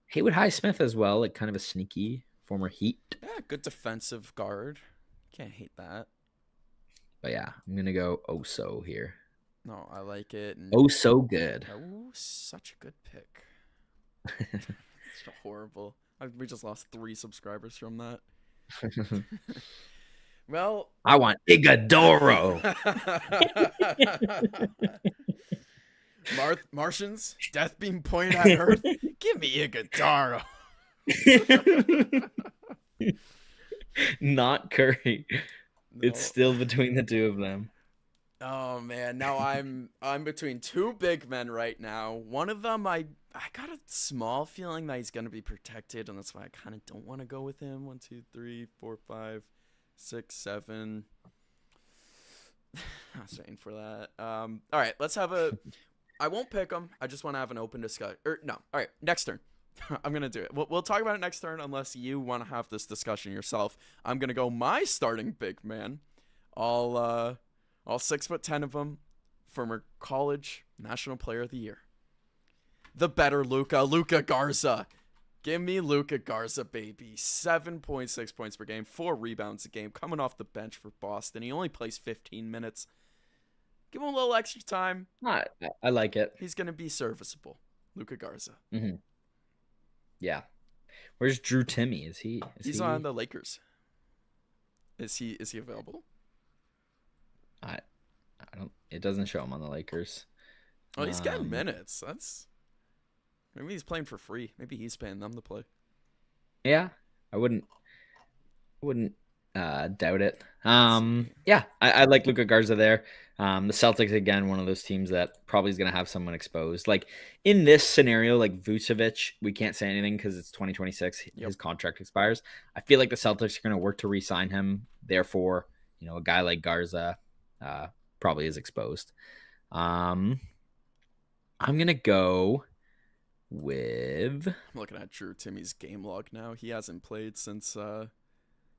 Haywood Highsmith as well, like kind of a sneaky former Heat. Yeah, good defensive guard. Can't hate that. But yeah, I'm going to go Oso here. No, I like it. Oh, so good. Oh, such a good pick. It's horrible. We just lost 3 subscribers from that. Well, I want Ighodaro. Martians, death beam pointed at Earth. Give me Ighodaro. Not Curry. No. It's still between the two of them. Oh man, now I'm between 2 big men right now. One of them I got a small feeling that he's gonna be protected, and that's why I kind of don't want to go with him. 1, 2, 3, 4, 5, 6, 7. I'm not saying for that. All right, let's have a. I won't pick him. I just want to have an open discussion. No. All right, next turn. I'm gonna do it. We'll talk about it next turn, unless you want to have this discussion yourself. I'm gonna go my starting big man. All 6'10" of them, former college national player of the year. The better Luka Garza. Give me Luka Garza, baby. 7.6 points per game, 4 rebounds a game, coming off the bench for Boston. He only plays 15 minutes. Give him a little extra time. I like it. He's gonna be serviceable. Luka Garza. Mm-hmm. Yeah. Where's Drew Timmy? He's on the Lakers. Is he available? I don't. It doesn't show him on the Lakers. Oh, he's getting minutes. Maybe he's playing for free. Maybe he's paying them to play. Yeah, I wouldn't doubt it. Yeah, I like Luka Garza there. The Celtics, again, one of those teams that probably is going to have someone exposed. Like in this scenario, like Vucevic, we can't say anything because it's 2026. Yep. His contract expires. I feel like the Celtics are going to work to re-sign him. Therefore, a guy like Garza probably is exposed. I'm going to go with I'm looking at Drew Timmy's game log now. He hasn't played since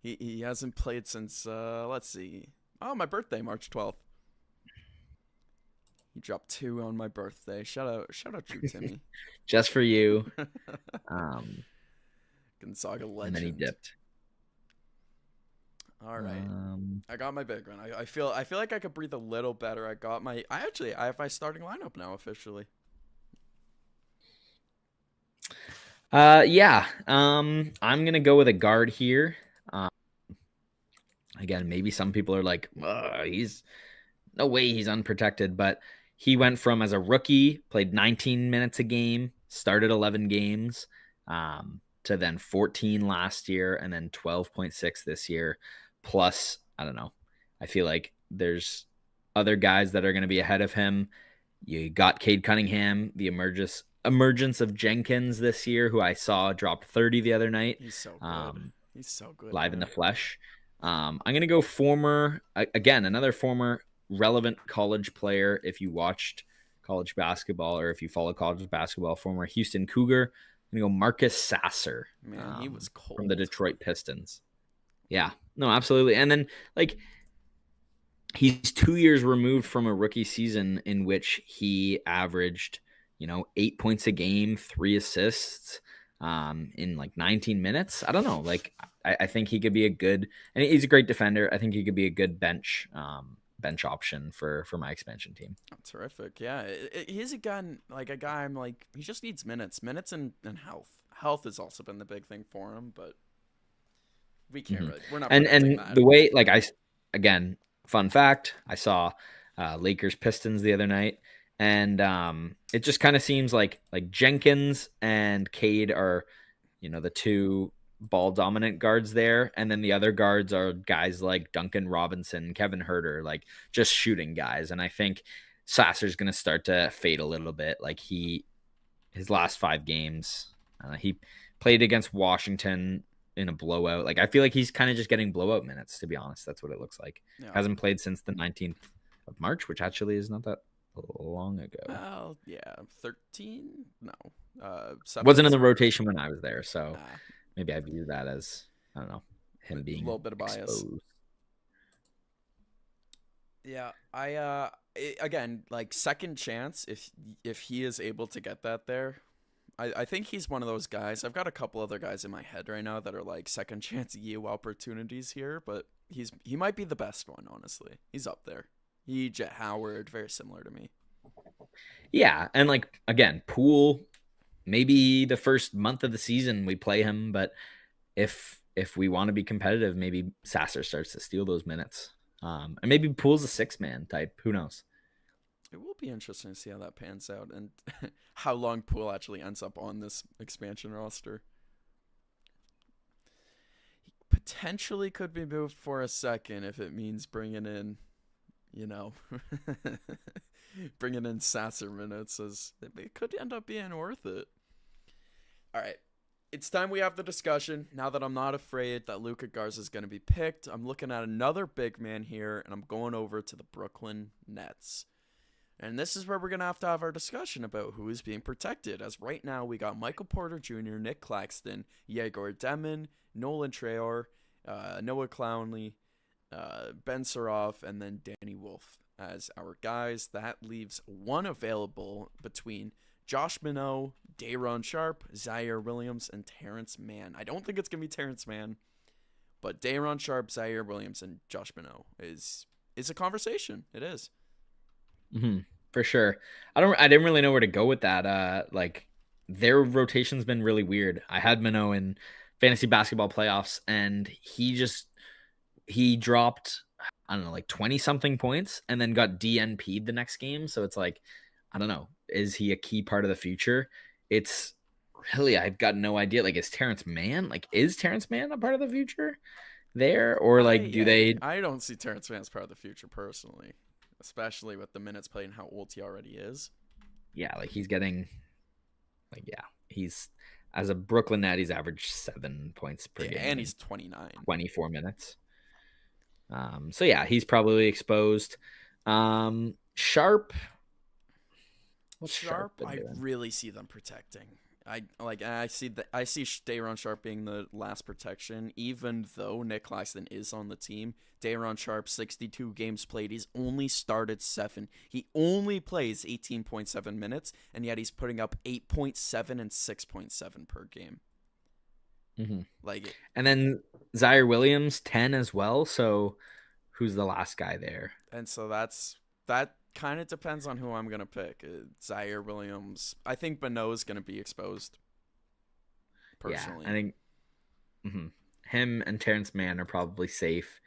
he hasn't played since let's see. Oh, my birthday, March 12th. He dropped 2 on my birthday. Shout out Drew Timmy. just for you. Um, Gonzaga and then he legend. dipped. All right. I got my big one. I feel like I could breathe a little better. I have my starting lineup now officially. Yeah. I'm gonna go with a guard here. Again, maybe some people are like, he's no way he's unprotected, but he went from as a rookie, played 19 minutes a game, started 11 games, to then 14 last year and then 12.6 this year. Plus, I don't know. I feel like there's other guys that are going to be ahead of him. You got Cade Cunningham, the emergence of Jenkins this year, who I saw drop 30 the other night. He's so good. He's so good, Live in man. the flesh. I'm going to go another former relevant college player. If you watched college basketball or if you follow college basketball, former Houston Cougar, I'm going to go Marcus Sasser, Man, he was from the cold. Detroit Pistons. Yeah, no, absolutely. And then like he's 2 years removed from a rookie season in which he averaged, 8 points a game, 3 assists, in like 19 minutes. I don't know. Like, I think he could be a good, and he's a great defender. I think he could be a good bench option for my expansion team. Oh, terrific. Yeah, he's a guy like a guy. I'm like he just needs minutes and health. Health has also been the big thing for him, but we can't Mhm. really. We're not predicting And that. the way, like, again, fun fact, I saw Lakers Pistons the other night, and it just kind of seems like Jenkins and Cade are, the two ball dominant guards there, and then the other guards are guys like Duncan Robinson, Kevin Herter, like just shooting guys. And I think Sasser's going to start to fade a little bit. Like his last 5 games, he played against Washington in a blowout. Like I feel like he's kind of just getting blowout minutes. To be honest, that's what it looks like. Yeah. Hasn't played since the 19th of March, which actually is not that long ago. Well, yeah, 13. No, 7 Wasn't in is the March. rotation when I was there, so Ah, maybe I view that as, I don't know, a him being little bit of bias. exposed. Yeah, again like second chance if he is able to get that there. I think he's one of those guys. I've got a couple other guys in my head right now that are like second chance EU opportunities here, but he might be the best one, honestly. He's up there. He Jet Howard, very similar to me. Yeah, and like again, Poole, maybe the first month of the season we play him, but if we want to be competitive, maybe Sasser starts to steal those minutes. And maybe Poole's a 6-man type. Who knows? It will be interesting to see how that pans out and how long Poole actually ends up on this expansion roster. Potentially could be moved for a second if it means bringing in, you know, bringing in Sasser minutes, as it could end up being worth it. All right. It's time we have the discussion. Now that I'm not afraid that Luka Garza is going to be picked, I'm looking at another big man here, and I'm going over to the Brooklyn Nets. And this is where we're going to have our discussion about who is being protected. As right now, we got Michael Porter Jr., Nick Claxton, Yegor Demon, Nolan Traore, Noah Clowney, Ben Saroff, and then Danny Wolf as our guys. That leaves one available between Josh Minot, Day'Ron Sharp, Zaire Williams, and Terrence Mann. I don't think it's going to be Terrence Mann, but Day'Ron Sharp, Zaire Williams, and Josh Minot is a conversation. It is. For sure. I didn't really know where to go with that. Like their rotation's been really weird. I had Minot in fantasy basketball playoffs, and he dropped, I don't know, like 20 something points and then got DNP'd the next game. So it's like, I don't know, is he a key part of the future? It's really, I've got no idea. Like, is Terrence Mann a part of the future there? Or like, do they, I don't see Terrence Mann as part of the future personally, especially with the minutes played and how old he already is. yeah, like he's getting, like, yeah, he's, as a Brooklyn Net, he's averaged 7 points per game And in he's 29. 24 minutes. So yeah, he's probably exposed. Sharp, What's Sharp Sharp, been I doing? really see them protecting. I see Dayron Sharp being the last protection, even though Nick Claxton is on the team. Dayron Sharp, 62 games played. He's only started 7. He only plays 18.7 minutes, and yet he's putting up 8.7 and 6.7 per game. Mm-hmm. Like, And then Zaire Williams, 10 as well. So who's the last guy there? and so that kind of depends on who I'm gonna pick. Zaire Williams. I think Beno is gonna be exposed. Yeah, I Personally, think him and Terrence Mann are probably safe.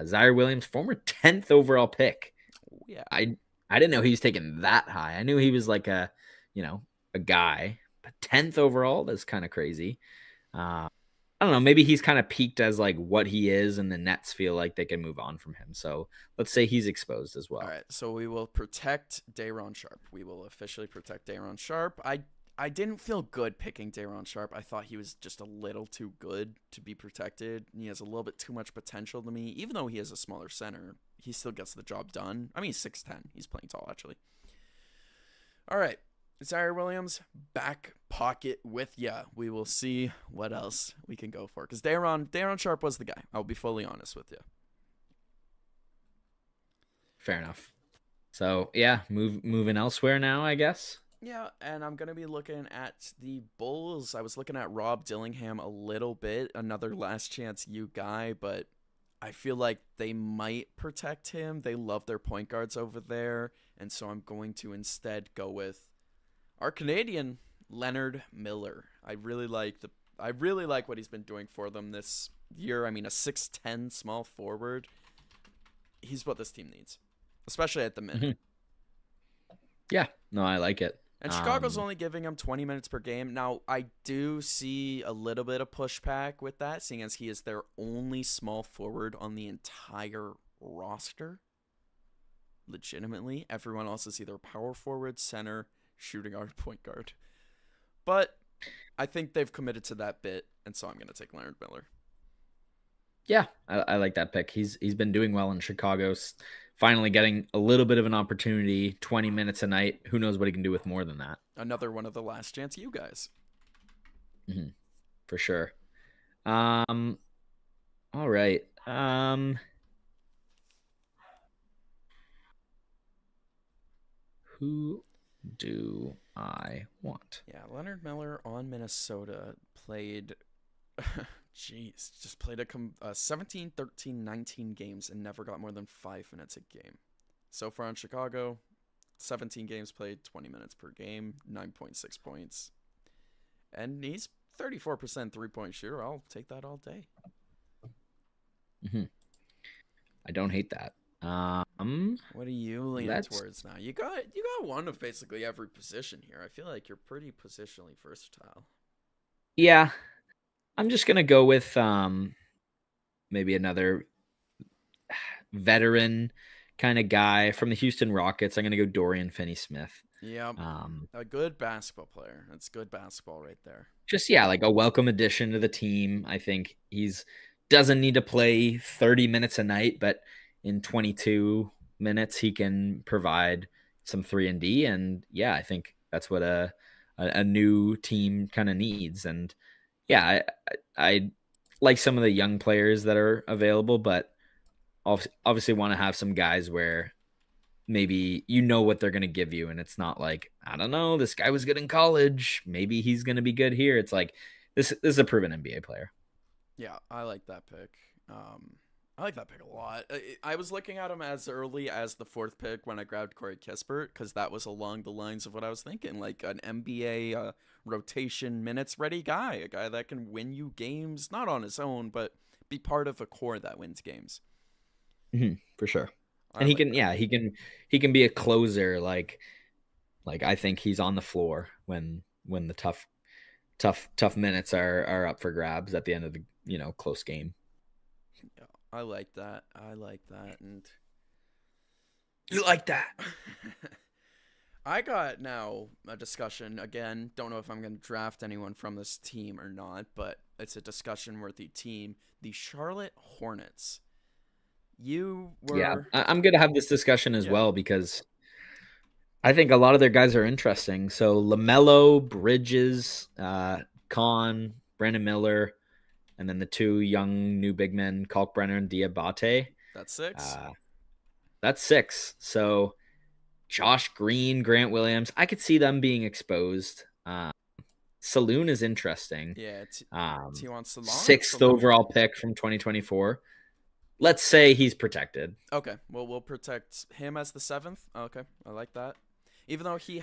Zaire Williams, former 10th overall pick. oh, yeah. I didn't know he was taken that high. I knew he was like you know, a guy, but 10th overall, that's kind of crazy. Uh, I don't know. Maybe he's kind of peaked as like what he is, and the Nets feel like they can move on from him. So let's say he's exposed as All well. right, so we will protect Dayron Sharp. We will officially protect Dayron Sharp. I didn't feel good picking Dayron Sharp. I thought he was just a little too good to be protected. He has a little bit too much potential to me. Even though he is a smaller center, he still gets the job done. I mean, he's 6'10". He's playing tall, actually. All right, Zaire Williams, back pocket with ya. We will see what else we can go for. Because Dayron Sharp was the guy. I'll be fully honest with you. Fair enough. So yeah, moving elsewhere now, I guess. Yeah, and I'm going to be looking at the Bulls. I was looking at Rob Dillingham a little bit, another last chance U guy, but I feel like they might protect him. They love their point guards over there, and so I'm going to instead go with our Canadian Leonard Miller. I really like what he's been doing for them this year. I mean, a 6'10" small forward. He's what this team needs, especially at the minute. Mhm. Yeah, no, I like it. And Chicago's only giving him 20 minutes per game. Now, I do see a little bit of pushback with that, seeing as he is their only small forward on the entire roster. Legitimately, everyone else is either power forward, center, shooting guard, point guard. But I think they've committed to that bit, and so I'm going to take Leonard Miller. Yeah, I like that pick. He's been doing well in Chicago. Finally getting a little bit of an opportunity, 20 minutes a night. Who knows what he can do with more than that? Another one of the last chance you guys. Mm-hmm, for sure. Um, all right. Who do I want? Yeah, Leonard Miller on Minnesota played jeez, just played a 17, 13, 19 games and never got more than 5 minutes a game. So far in Chicago, 17 games played, 20 minutes per game, 9.6 points. And he's 34% 3-point shooter. I'll take that all day. Mm-hmm. I don't hate that. What are you leaning Let's. towards now? You got one of basically every position here. I feel like you're pretty positionally versatile. Yeah, I'm just gonna go with maybe another veteran kind of guy from the Houston Rockets. I'm gonna go Dorian Finney-Smith. Yeah, Um, a good basketball player. That's good basketball right there. just yeah, like a welcome addition to the team. I think he's doesn't need to play 30 minutes a night, but in 22 minutes he can provide some 3 and D, and yeah, I think that's what a new team kind of needs. And yeah, I like some of the young players that are available, but obviously want to have some guys where maybe you know what they're going to give you, and it's not like, I don't know, this guy was good in college, maybe he's going to be good here. It's like this is a proven NBA player. Yeah, I like that pick. I like that pick a lot. I was looking at him as early as the fourth pick when I grabbed Corey Kispert because that was along the lines of what I was thinking, like an NBA rotation minutes ready guy, a guy that can win you games, not on his own, but be part of a core that wins games. For sure. I And he like can, that. yeah, he can be a closer. Like I think he's on the floor when the tough minutes are up for grabs at the end of the close game. Yeah, I like that. I like that, and You like that? I got now a discussion again. Don't know if I'm going to draft anyone from this team or not, but it's a discussion worthy team. The Charlotte Hornets. You Yeah, were, I'm gonna have this discussion as yeah, well because I think a lot of their guys are interesting. So LaMelo, Bridges, Khan, Brandon Miller, and then the two young new big men, Kalkbrenner and Diabate. That's six. Uh, that's six. So Josh Green, Grant Williams, I could see them being exposed. Saloon is interesting. Yeah, T1 Salon. Sixth overall pick from 2024. Let's say he's protected. Okay, well, we'll protect him as the seventh. Okay, I like that. Even though he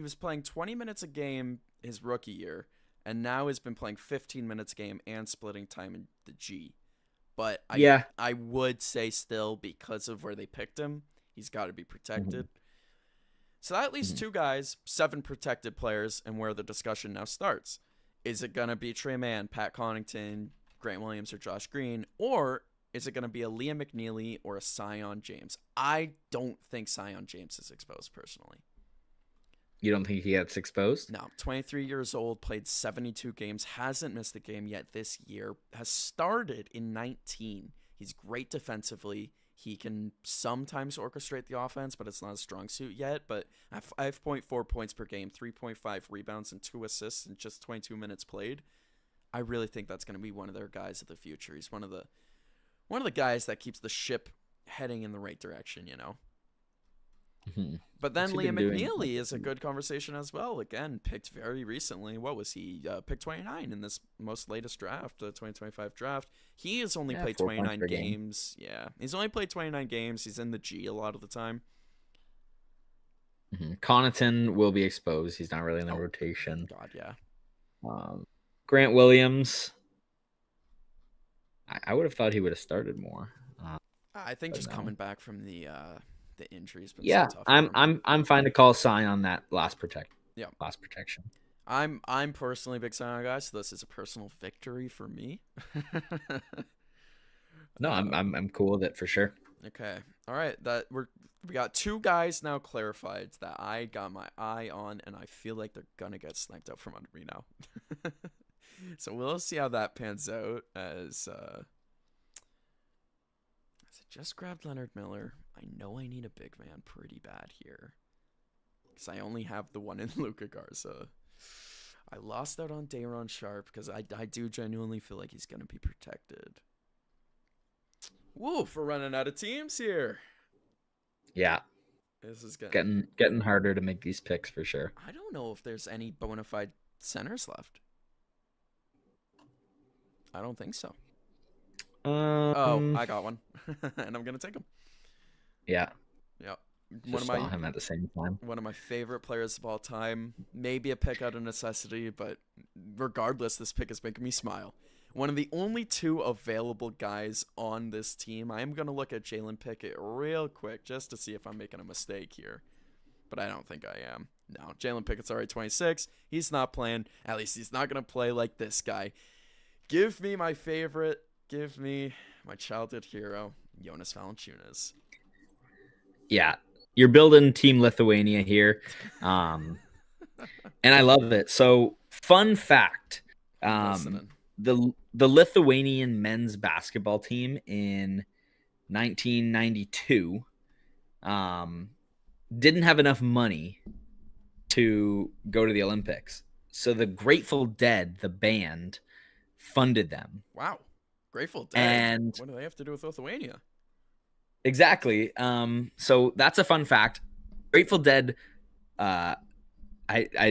was playing 20 minutes a game his rookie year, and now has been playing 15 minutes a game and splitting time in the G. But I would say still, because of where they picked him, he's got to be protected. Mm-hmm. So at least two guys, 7 protected players, and where the discussion now starts. Is it going to be Trey Mann, Pat Connaughton, Grant Williams, or Josh Green? Or is it going to be a Liam McNeely or a Sion James? I don't think Sion James is exposed, personally. You don't think he gets exposed? No. 23 years old, played 72 games, hasn't missed a game yet this year, has started in 19. He's great defensively. He can sometimes orchestrate the offense, but it's not a strong suit yet. But at 5.4 points per game, 3.5 rebounds, and 2 assists in just 22 minutes played, I really think that's going to be one of their guys of the future. He's one of the guys that keeps the ship heading in the right direction, you know? Mm-hmm. But then Liam McNeely is a good conversation as well. Again, picked very recently. What was he? Picked 29 in this most latest draft, the 2025 draft. He has only played 29 games. Yeah, he's only played 29 games. He's in the G a lot of the time. Mm-hmm. Connaughton will be exposed. He's not really in the rotation. God, yeah. Grant Williams, I would have thought he would have started more. I think just coming back from the injuries. Been yeah, so tough I'm fine to call Sion on that last protection. I'm personally a big Sion guy, so this is a personal victory for me. No, I'm cool with it for sure. Okay, all right. We got 2 guys now clarified that I got my eye on, and I feel like they're gonna get sniped out from under me now. So we'll see how that pans out. As I just grabbed Leonard Miller. I know I need a big man pretty bad here, because I only have the one in Luka Garza. I lost out on Day'Ron Sharp because I do genuinely feel like he's going to be protected. Woof, we're running out of teams here. Yeah. This is getting harder to make these picks for sure. I don't know if there's any bona fide centers left. I don't think so. I got one. And I'm going to take him. Yeah. Yeah. Just saw him at the same time. One of my favorite players of all time. Maybe a pick out of necessity, but regardless, this pick is making me smile. One of the only 2 available guys on this team. I am going to look at Jalen Pickett real quick just to see if I'm making a mistake here. But I don't think I am. No, Jalen Pickett's already 26. He's not playing. At least he's not going to play like this guy. Give me my favorite. Give me my childhood hero, Jonas Valanciunas. Yeah, you're building Team Lithuania here, and I love it. So, fun fact: the Lithuanian men's basketball team in 1992 didn't have enough money to go to the Olympics, so the Grateful Dead, the band, funded them. Wow, Grateful Dead. And what do they have to do with Lithuania? Exactly. So that's a fun fact. Grateful Dead, I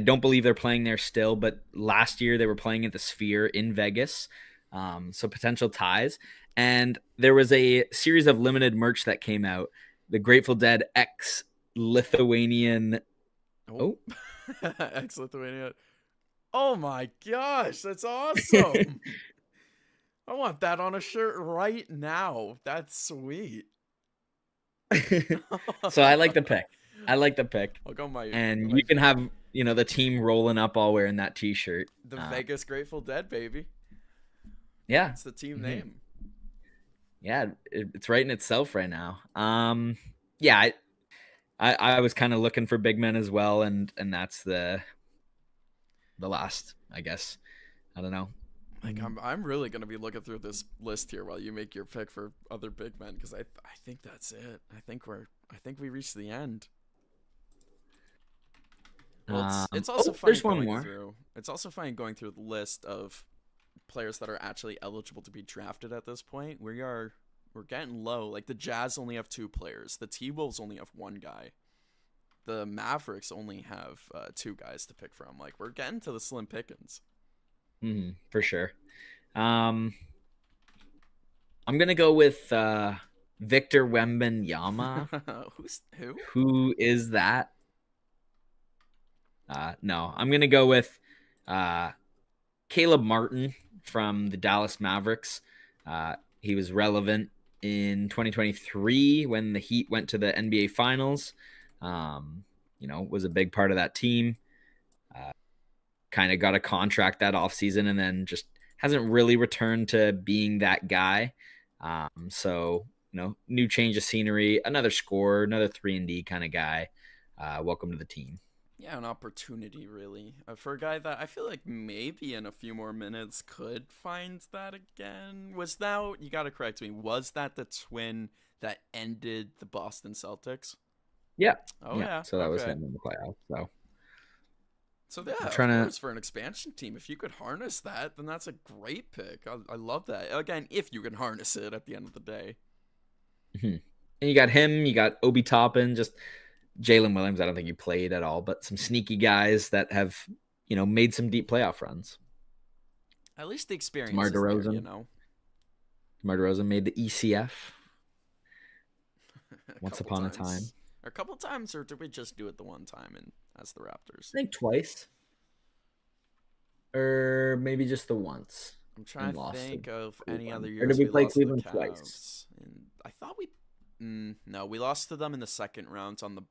don't believe they're playing there still, but last year they were playing at the Sphere in Vegas. So potential ties. And there was a series of limited merch that came out. The Grateful Dead X Lithuanian. Oh. X Lithuania. Oh my gosh, that's awesome. I want that on a shirt right now. That's sweet. So I like the pick. I'll go you can have, the team rolling up all wearing that t-shirt. The Vegas Grateful Dead, baby. Yeah. It's the team name. Yeah, it's writing itself right now. Yeah, I was kind of looking for big men as well, and that's the last, I guess. I don't know. Like I'm really gonna be looking through this list here while you make your pick for other big men, because I think that's it. I think we reached the end. Well, it's also Oh, funny there's one going more. through. It's also funny going through the list of players that are actually eligible to be drafted at this point. We're getting low. Like the Jazz only have 2 players. The T-Wolves only have 1 guy. The Mavericks only have 2 guys to pick from. Like we're getting to the slim pickings. For sure. Um, I'm gonna go with Victor Wembanyama. Who's who? Who is that? No, I'm gonna go with Caleb Martin from the Dallas Mavericks. He was relevant in 2023 when the Heat went to the NBA Finals. Was a big part of that team. Kind of got a contract that offseason and then just hasn't really returned to being that guy. New change of scenery, another scorer, another 3-and-D kind of guy. Welcome to the team. Yeah, an opportunity really for a guy that I feel like maybe in a few more minutes could find that again. Was that, you got to correct me, was that the twin that ended the Boston Celtics? Yeah. Oh Yeah. yeah, So that was okay. him in the playoffs. So I'm yeah, of trying to. course, for an expansion team, if you could harness that, then that's a great pick. I love that. Again, if you can harness it at the end of the day. And you got him, you got Obi Toppin, just Jalen Williams. I don't think he played at all, but some sneaky guys that have, made some deep playoff runs. At least the experience DeMar is there, DeRozan. you know. DeMar DeRozan made the ECF a once couple upon a time. times. A couple times, or did we just do it the one time and as the Raptors? I think twice. Or maybe just the once. I'm trying to think of any other Or did years we we play lost to the Cleveland twice? Cavs. And I thought we, no, we lost to them in the second round on the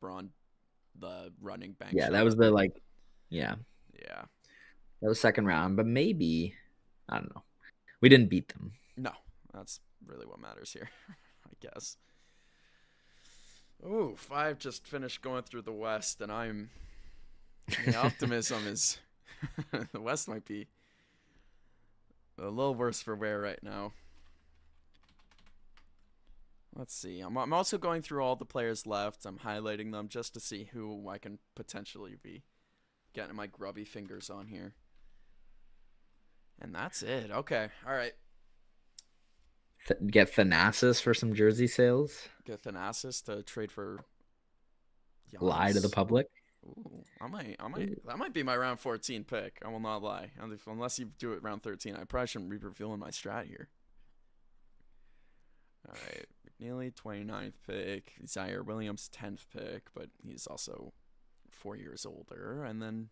running bank. Yeah, shot. that was yeah, Yeah. That was second round, but maybe, I don't know. We didn't beat them. No, that's really what matters here, I guess. Ooh, 5 just finished going through the West, and the optimism is, the West might be a little worse for wear right now. Let's see. I'm also going through all the players left. I'm highlighting them just to see who I can potentially be getting my grubby fingers on here. And that's it. Okay. All right. Get Thanasis for some jersey sales. Get Thanasis to trade for Giannis. Lie to the public. Ooh, I might. That might be my round 14 pick. I will not lie. Unless you do it round 13, I probably shouldn't be revealing my strat here. All right. McNeely, 29th pick. Zaire Williams, 10th pick, but he's also 4 years older. And then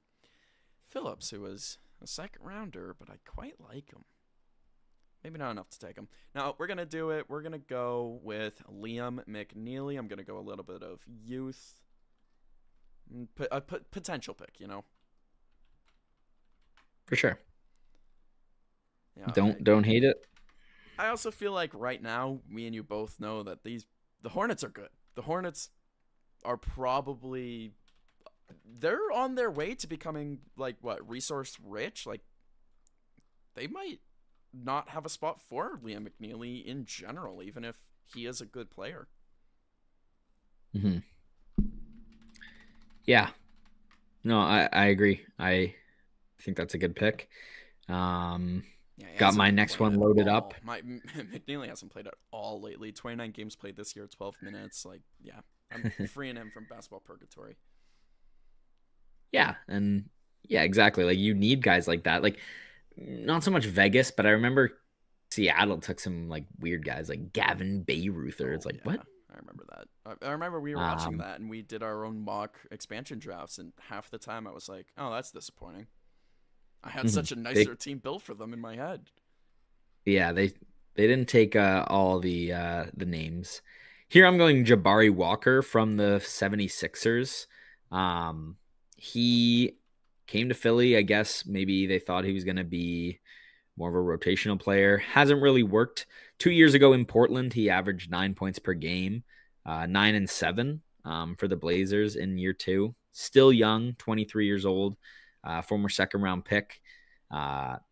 Phillips, who was a second rounder, but I quite like him. Maybe not enough to take him. Now, we're going to do it. We're going to go with Liam McNeely. I'm going to go a little bit of youth. A potential pick, you know? For sure. Yeah, don't hate it. I also feel like right now, me and you both know that the Hornets are good. The Hornets are probably, they're on their way to becoming resource rich. Like they might not have a spot for Liam McNeely in general, even if he is a good player. Yeah. No, I agree. I think that's a good pick. Got my next one loaded up. McNeely hasn't played at all lately. 29 games played this year, 12 minutes. I'm freeing him from basketball purgatory. Yeah, and yeah, exactly. Like you need guys like that. Like not so much Vegas, but I remember Seattle took some weird guys like Gavin Bayreuther. It's what? I remember that. I remember we were watching that and we did our own mock expansion drafts, and half the time I was like, oh, that's disappointing. I had such a nicer team built for them in my head. Yeah, they didn't take all the names. Here I'm going Jabari Walker from the 76ers. He came to Philly. I guess maybe they thought he was going to be more of a rotational player. Hasn't really worked. 2 years ago in Portland, he averaged 9 points per game, 9 and 7 for the Blazers in year 2. Still young, 23 years old, former second round pick.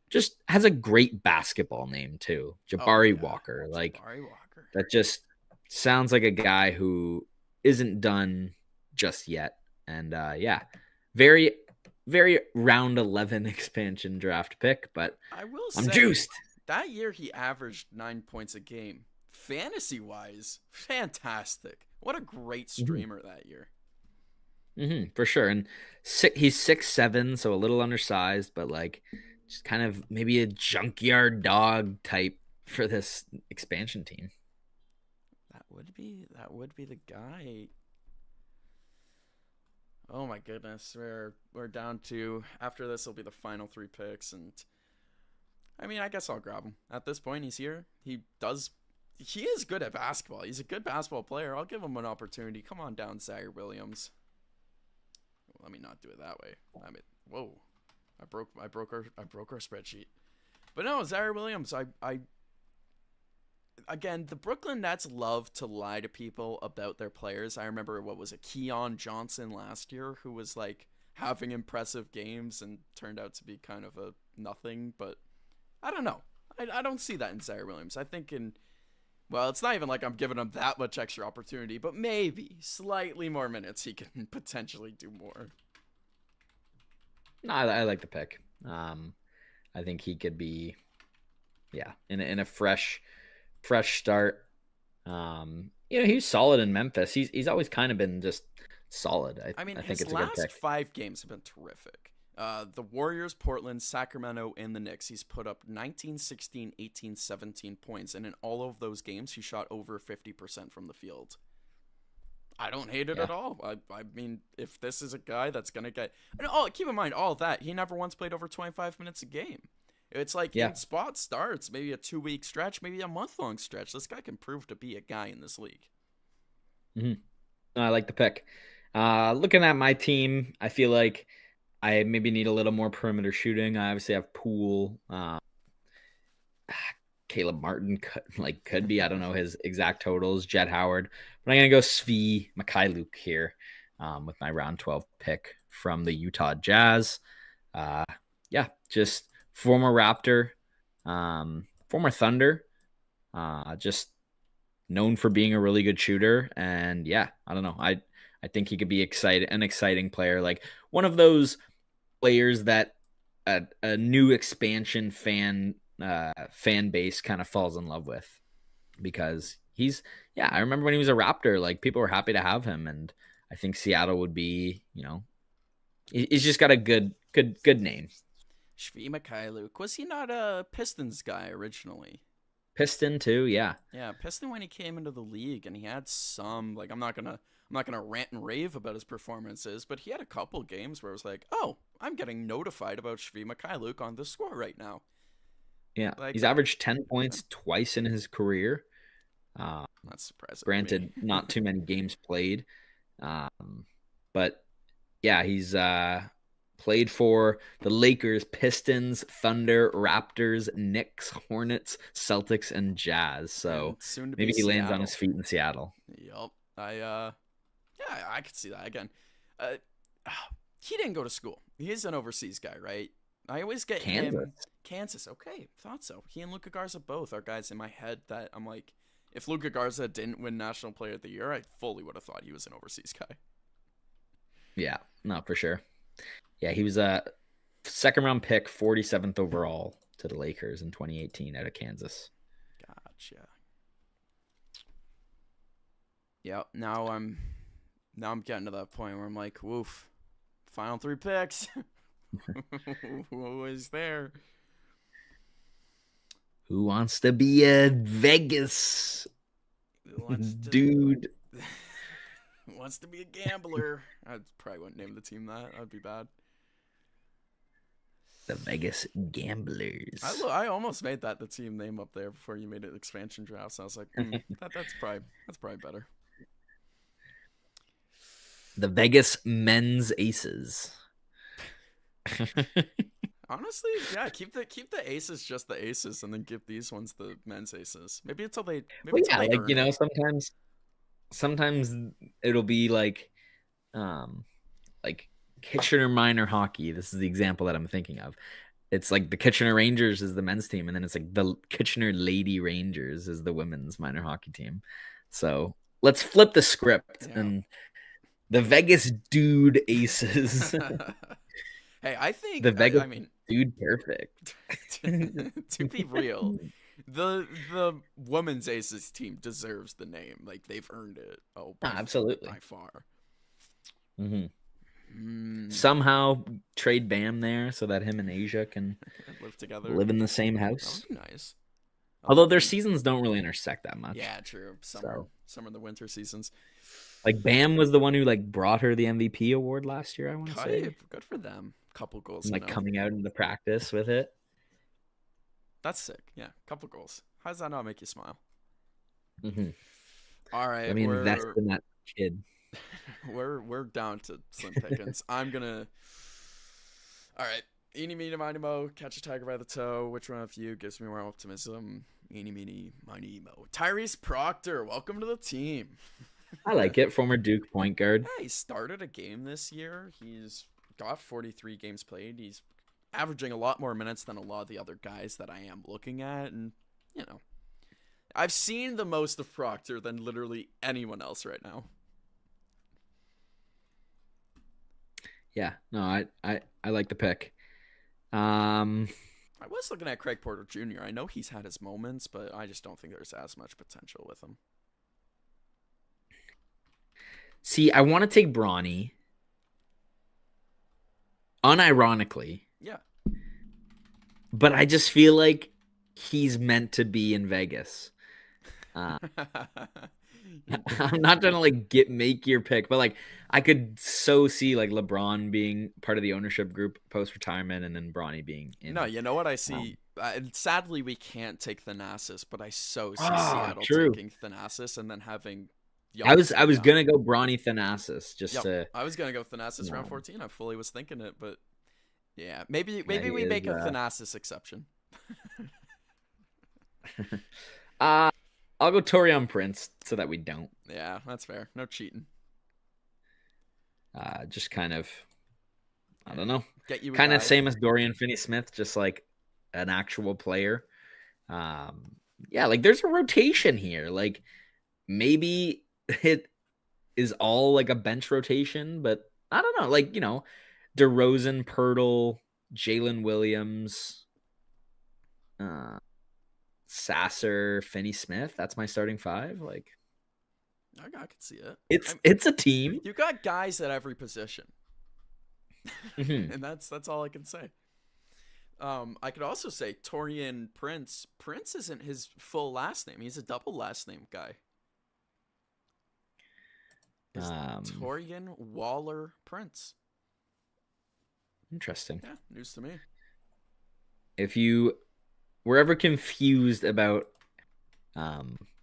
Just has a great basketball name too, Jabari Walker. Jabari Walker. That just sounds like a guy who isn't done just yet. And very very round 11 expansion draft pick, but I will I'm say juiced. that year he averaged 9 points a game. Fantasy wise, fantastic. What a great Mm-hmm. streamer that year. For sure. And he's 6'7", so a little undersized, but like just kind of maybe a junkyard dog type for this expansion team. That would be the guy. Oh my goodness, we're down to after this will be the final three picks, and I mean I guess I'll grab him. At this point, he's here. He is good at basketball. He's a good basketball player. I'll give him an opportunity. Come on down, Zaire Williams. Let me not do it that way. I mean, whoa, I broke our spreadsheet. But no, Zaire Williams. I again, the Brooklyn Nets love to lie to people about their players. I remember what was it, Keon Johnson last year, who was like having impressive games and turned out to be kind of a nothing. But I don't know. I don't see that in Zaire Williams. I think well, it's not even like I'm giving him that much extra opportunity, but maybe slightly more minutes he can potentially do more. No, I like the pick. I think he could be, yeah, in a fresh start. He's solid in Memphis. He's always kind of been just solid. I mean, I think his it's a good last pick. 5 games have been terrific. The Warriors, Portland, Sacramento, and the Knicks. He's put up 19, 16, 18, 17 points. And in all of those games, he shot over 50% from the field. I don't hate it Yeah. at all. I mean, if this is a guy that's going to get. And oh, keep in mind, all of that, he never once played over 25 minutes a game. It's like Yeah. in spot starts, maybe a 2-week stretch, maybe a month-long stretch. This guy can prove to be a guy in this league. Mm-hmm. I like the pick. Looking at my team, I feel like I maybe need a little more perimeter shooting. I obviously have Poole. Caleb Martin could be. I don't know his exact totals. Jett Howard. But I'm going to go Svi Mikhailuk here with my round 12 pick from the Utah Jazz. Yeah, just former Raptor, former Thunder, just known for being a really good shooter. And yeah, I don't know. I think he could be an exciting player. Like one of those players that a new expansion fan base kind of falls in love with, because I remember when he was a Raptor, like people were happy to have him, and I think Seattle would be, he's just got a good name. Svi Mikhailuk. Was he not a Pistons guy originally? Piston too, yeah. Yeah, Piston when he came into the league, and he had some like I'm not gonna rant and rave about his performances, but he had a couple games where it was like, oh, I'm getting notified about Svi Mikhailuk on this score right now. Yeah, Like he's averaged 10 points twice in his career. that's surprising to me. Granted, not too many games played, but yeah, he's played for the Lakers, Pistons, Thunder, Raptors, Knicks, Hornets, Celtics, and Jazz. So And soon to be maybe he lands on Seattle. his feet in Seattle. Yep. Yeah, I could see that again. Uh, he didn't go to school. He's an overseas guy, right? I always get Kansas. him. Kansas. Okay, thought so. He and Luka Garza both are guys in my head that I'm like, if Luka Garza didn't win National Player of the Year, I fully would have thought he was an overseas guy. Yeah, no, for sure. Yeah, he was a second round pick, 47th overall to the Lakers in 2018 out of Kansas. Gotcha. Yep. Now I'm getting to that point where I'm like, woof. Final three picks. Who is there? Who wants to be a Vegas dude? Who wants to be a gambler? I probably wouldn't name the team that. That'd be bad. The Vegas Gamblers. I almost made that the team name up there before you made it expansion drafts. I was like, that's probably better. The Vegas Men's Aces. Honestly, yeah, keep the aces just the aces, and then give these ones the men's aces. Maybe until they earn it. sometimes it'll be like Kitchener Minor Hockey. This is the example that I'm thinking of. It's like the Kitchener Rangers is the men's team, and then it's like the Kitchener Lady Rangers is the women's minor hockey team. So let's flip the script and the Vegas Dude Aces. Hey, I think The Vegas I mean dude, perfect. to be real, the women's aces team deserves the name. Like they've earned it. Oh, by Absolutely. far. Hmm. Mm, Somehow trade Bam there so that him and Asia can live together. live in the same That would house. be nice. Although Although, their seasons don't really intersect that much. yeah, true. So, Summer, the winter seasons. like Bam was the one who like brought her the MVP award last year, I want to say. Good for them. Couple goals, And you like know. coming out into practice with it. That's sick. Yeah, couple goals. How does that not make you smile? Hmm. All Let right, me invest in that kid. we're down to slim pickings. I'm gonna. All right, eeny meeny miny mo, catch a tiger by the toe. Which one of you gives me more optimism? Eeny meeny miny mo. Tyrese Proctor, welcome to the team. I like it. Former Duke point guard. Yeah, he started a game this year. He's got 43 games played. He's averaging a lot more minutes than a lot of the other guys that I am looking at, and you know, I've seen the most of Proctor than literally anyone else right now. Yeah, no, I like the pick. Um, I was looking at Craig Porter Jr. I know he's had his moments, but I just don't think there's as much potential with him. see, I want to take Bronny, unironically, Yeah. but I just feel like he's meant to be in Vegas. Uh, I'm not trying to like make your pick, but like I could so see like LeBron being part of the ownership group post retirement, and then Bronny being No, in. you know what I Um, see? Sadly, we can't take Thanasis, but I so see ah, Seattle true. taking Thanasis and then having I Giannis was I go was down. gonna go Bronny Thanasis just Yep, to. I was gonna go Thanasis round Um, 14. I fully was thinking it, but yeah, yeah, maybe he we is. make a Thanasis exception. Uh, I'll go Torian Prince so that we don't. Yeah, that's fair. No cheating. Just kind of, I Yeah, don't know, get you a kind of guy. same as Dorian Finney-Smith, just like an actual player. Um, yeah, like there's a rotation here. Like maybe it is all like a bench rotation, but I don't know. Like DeRozan, Pirtle, Jalen Williams, uh, Sasser, Finney-Smith. That's my starting five. Like I could see it. it's a team. You got guys at every position, Mhm. and that's all I can say. I could also say Torian Prince. Prince isn't his full last name. He's a double last name guy. Is Um, Torian Waller Prince? Interesting. Yeah, news to me. If you were ever confused about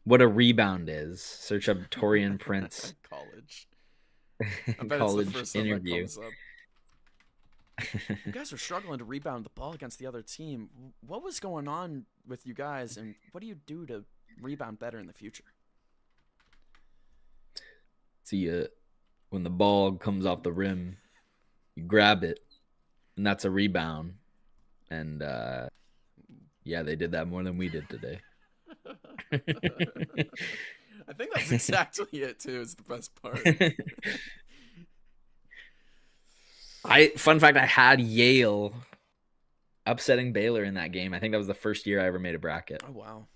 what a rebound is, search up Torian Prince College. I bet it's the college first stuff that interview. comes up. You guys are struggling to rebound the ball against the other team. What was going on with you guys, and what do you do to rebound better in the future? See, when the ball comes off the rim, you grab it, and that's a rebound. And yeah, they did that more than we did today. I think that's exactly it too. Is the best part. Fun fact, I had Yale upsetting Baylor in that game. I think that was the first year I ever made a bracket. Oh wow!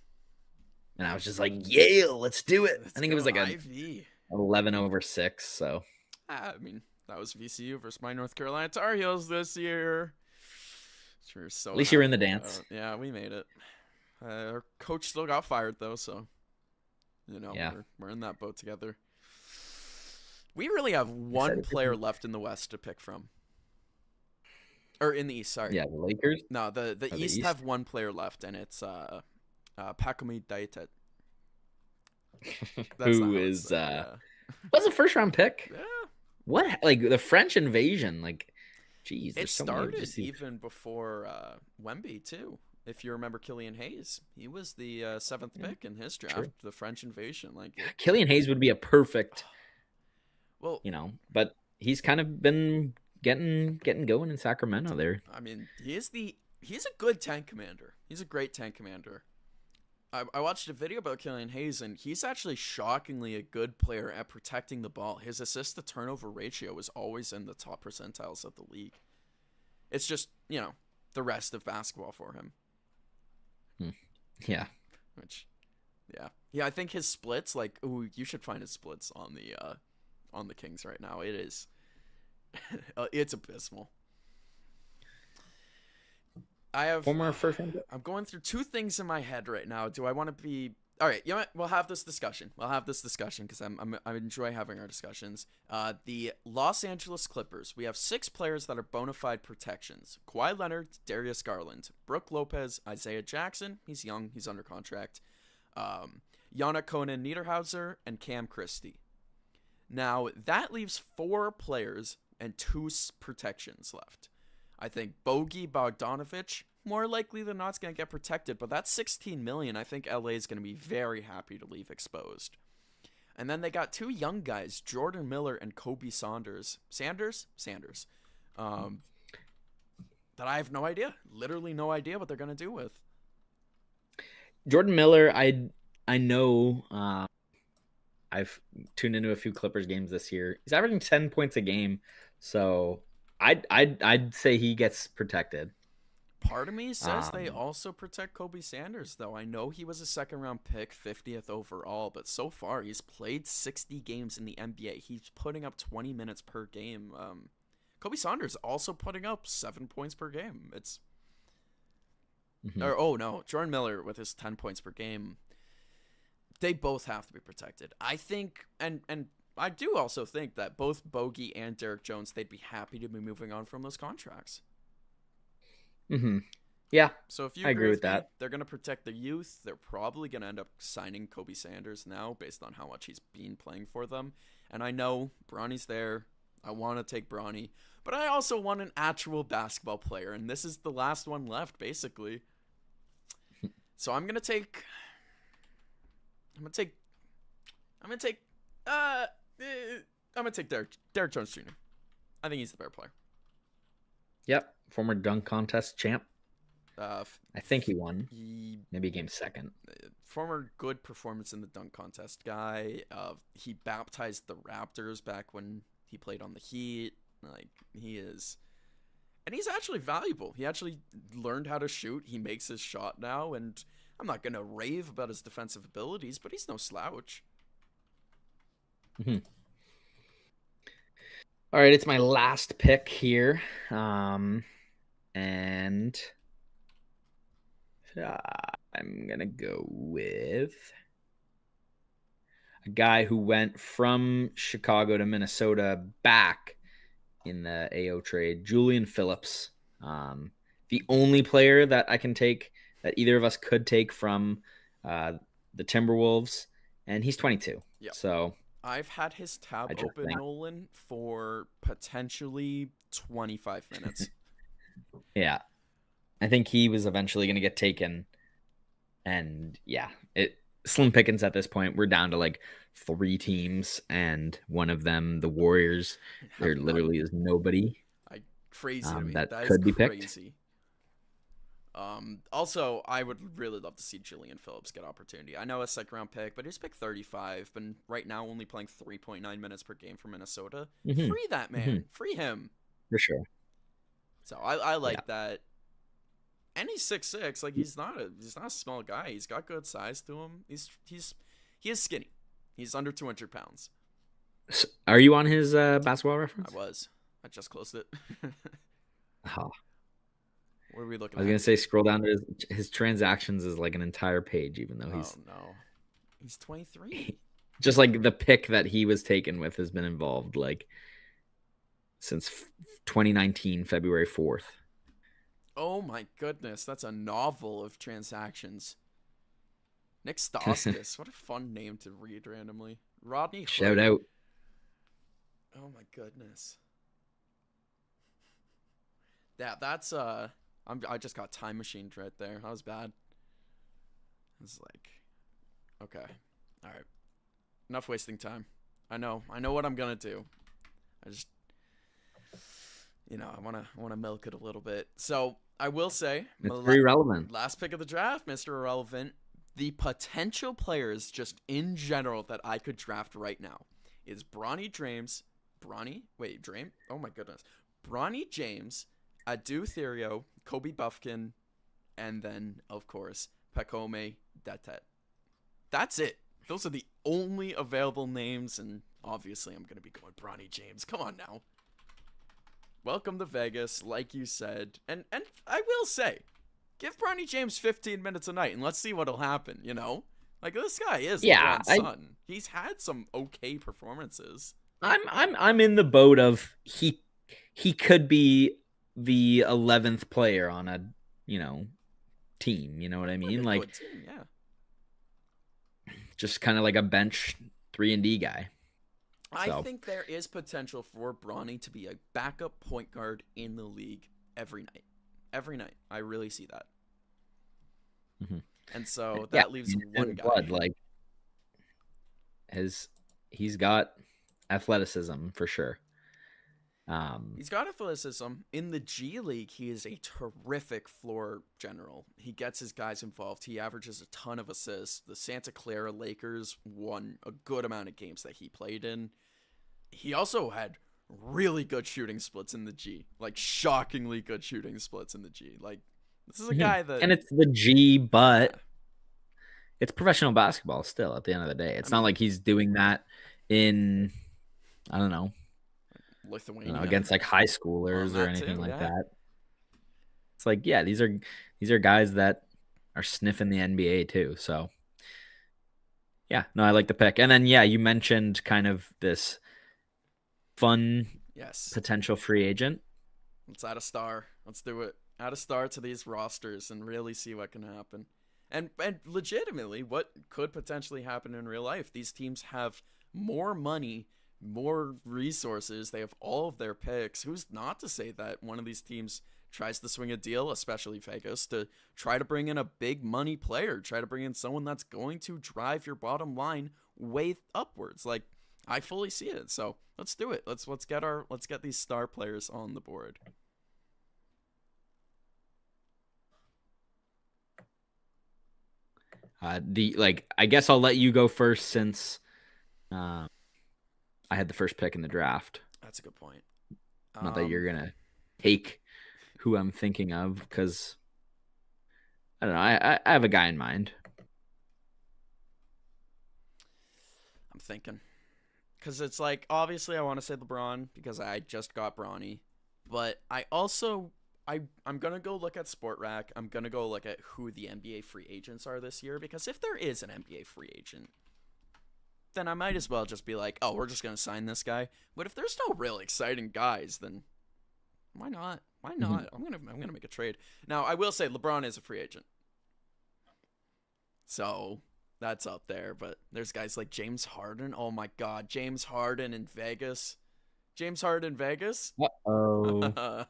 And I was just like, Yale, let's do it. Let's I think it go was like a IV. 11/6. So I mean, that was VCU versus my North Carolina Tar Heels this year. Sure, so at least you were in the happy dance. about. Yeah, we made it. Our coach still got fired though, so Yeah. we're in that boat together. We really have one player left in the West to pick from, or in the East. Sorry. Yeah, the Lakers. No, the Or the East East. have one player left, and it's Pakumi Daitet. That's not Who how it's is said, yeah. was a first round pick? Yeah. What, like the French invasion? Like, geez, It there's so many. started even before Wemby too. If you remember Killian Hayes, he was the seventh pick in his draft. True. The French invasion, Killian Hayes would be a perfect, well, but he's kind of been getting going in Sacramento there. I mean, he's a good tank commander. He's a great tank commander. I watched a video about Killian Hayes, and he's actually shockingly a good player at protecting the ball. His assist to turnover ratio is always in the top percentiles of the league. It's just, the rest of basketball for him. Yeah. Which, yeah. Yeah, I think his splits, like, ooh, you should find his splits on the Kings right now. It is, it's abysmal. I have, Former first round pick. I'm going through two things in my head right now. Do I want to be, all right, you know what? We'll have this discussion. Because I enjoy having our discussions. The Los Angeles Clippers. We have 6 players that are bona fide protections: Kawhi Leonard, Darius Garland, Brooke Lopez, Isaiah Jackson. He's young. He's under contract. Yana Conan Niederhauser and Cam Christie. Now that leaves 4 players and 2 protections left. I think Bogey Bogdanovic, more likely than not, is going to get protected, but that's $16 million. I think LA is going to be very happy to leave exposed. And then they got 2 young guys, Jordan Miller and Kobe Sanders. Sanders? That I have no idea. Literally no idea what they're going to do with. Jordan Miller, I know. I've tuned into a few Clippers games this year. He's averaging 10 points a game, so I'd say he gets protected. Part of me says they also protect Kobe Sanders, though. I know he was a second-round pick, 50th overall, but so far he's played 60 games in the NBA. He's putting up 20 minutes per game. Kobe Sanders also putting up 7 points per game. It's Jordan Miller with his 10 points per game. They both have to be protected. I think, and I do also think that both Bogey and Derek Jones, they'd be happy to be moving on from those contracts. Yeah. So if you I agree with me, that, they're going to protect the youth. They're probably going to end up signing Kobe Sanders now based on how much he's been playing for them. And I know Bronny's there. I want to take Bronny, but I also want an actual basketball player, and this is the last one left, basically. So I'm gonna take Derek Jones Jr. I think he's the better player. Yep, former dunk contest champ. I think he won. Maybe he came second. Former good performance in the dunk contest guy. He baptized the Raptors back when he played on the Heat. Like, he is, and he's actually valuable. He actually learned how to shoot. He makes his shot now, and I'm not gonna rave about his defensive abilities, but he's no slouch. All right, it's my last pick here, and I'm gonna go with a guy who went from Chicago to Minnesota back in the AO trade, Julian Phillips. The only player that I can take, that either of us could take from the Timberwolves, and he's 22. Yep. So I've had his tab open, Nolan, for potentially 25 minutes. Yeah. I think he was eventually going to get taken. And yeah, slim pickings at this point. We're down to like 3 teams, and one of them, the Warriors, there literally is nobody. Crazy to me. That could be crazy. Also, I would really love to see Julian Phillips get opportunity. I know a second round pick, but he's picked 35, but right now only playing 3.9 minutes per game for Minnesota. Free that man. Free him. For sure. So I like that. And he's 6'6". Like, he's not a small guy. He's got good size to him. He is skinny. He's under 200 pounds. Are you on his basketball reference? I was. I just closed it. Oh. What are we looking at? I was going to say, scroll down to his transactions is like an entire page, even though he's 23. Just like the pick that he was taken with has been involved like since 2019, February 4th. Oh my goodness, that's a novel of transactions. Nick Stauskas, what a fun name to read randomly. Rodney Hood. Shout out. Oh my goodness. Yeah, that's I just got time machined right there. That was bad. It's like, okay, all right, enough wasting time. I know what I'm gonna do. I just, I wanna milk it a little bit. So I will say, it's very relevant. Last pick of the draft, Mr. Irrelevant. The potential players, just in general, that I could draft right now is Bronny James. Oh my goodness, Bronny James, Adu Therio, Kobe Buffkin, and then, of course, Pekome Detet. That's it. Those are the only available names, and obviously I'm going to be going Bronny James. Come on now. Welcome to Vegas, like you said. And I will say, give Bronny James 15 minutes a night, and let's see what'll happen, you know? Like, this guy is Yeah, LeBron's son. He's had some okay performances. I'm in the boat of he could be the 11th player on a, team, you know what I mean? Like Good team, yeah. just kind of like a bench 3-and-D guy. I think there is potential for Bronny to be a backup point guard in the league every night. Every night. I really see that. Mm-hmm. And so that leaves one guy. Blood, like he's got athleticism for sure. He's got athleticism. In the G League, he is a terrific floor general. He gets his guys involved. He averages a ton of assists. The Santa Clara Lakers won a good amount of games that he played in. He also had really good shooting splits in the G. Like, shockingly good shooting splits in the G. Like, this is a guy that... And it's the G, but it's professional basketball still at the end of the day. It's not like he's doing that in, I don't know, Lithuania, against like high schoolers or anything like that. It's like, yeah, these are guys that are sniffing the NBA too. So yeah, no, I like the pick. And then yeah, you mentioned kind of this fun potential free agent. Let's add a star. Let's do it. Add a star to these rosters and really see what can happen. And legitimately, what could potentially happen in real life? These teams have more money, more resources. They have all of their picks. Who's not to say that one of these teams tries to swing a deal, especially Vegas, to try to bring in a big money player, try to bring in someone that's going to drive your bottom line way upwards. Like, I fully see it. So let's do it. Let's get these star players on the board. I guess I'll let you go first since I had the first pick in the draft. That's a good point. Not that you're gonna take who I'm thinking of, because I don't know. I have a guy in mind. I'm thinking, because it's like, obviously I want to say LeBron because I just got Bronny, but I also I'm gonna go look at SportRack. I'm gonna go look at who the NBA free agents are this year, because if there is an NBA free agent, then I might as well just be like, oh, we're just gonna sign this guy. But if there's no real exciting guys, then why not? Why not? Mm-hmm. I'm gonna make a trade. Now, I will say LeBron is a free agent, so that's up there. But there's guys like James Harden. Oh my God, James Harden in Vegas. James Harden in Vegas. Uh-oh.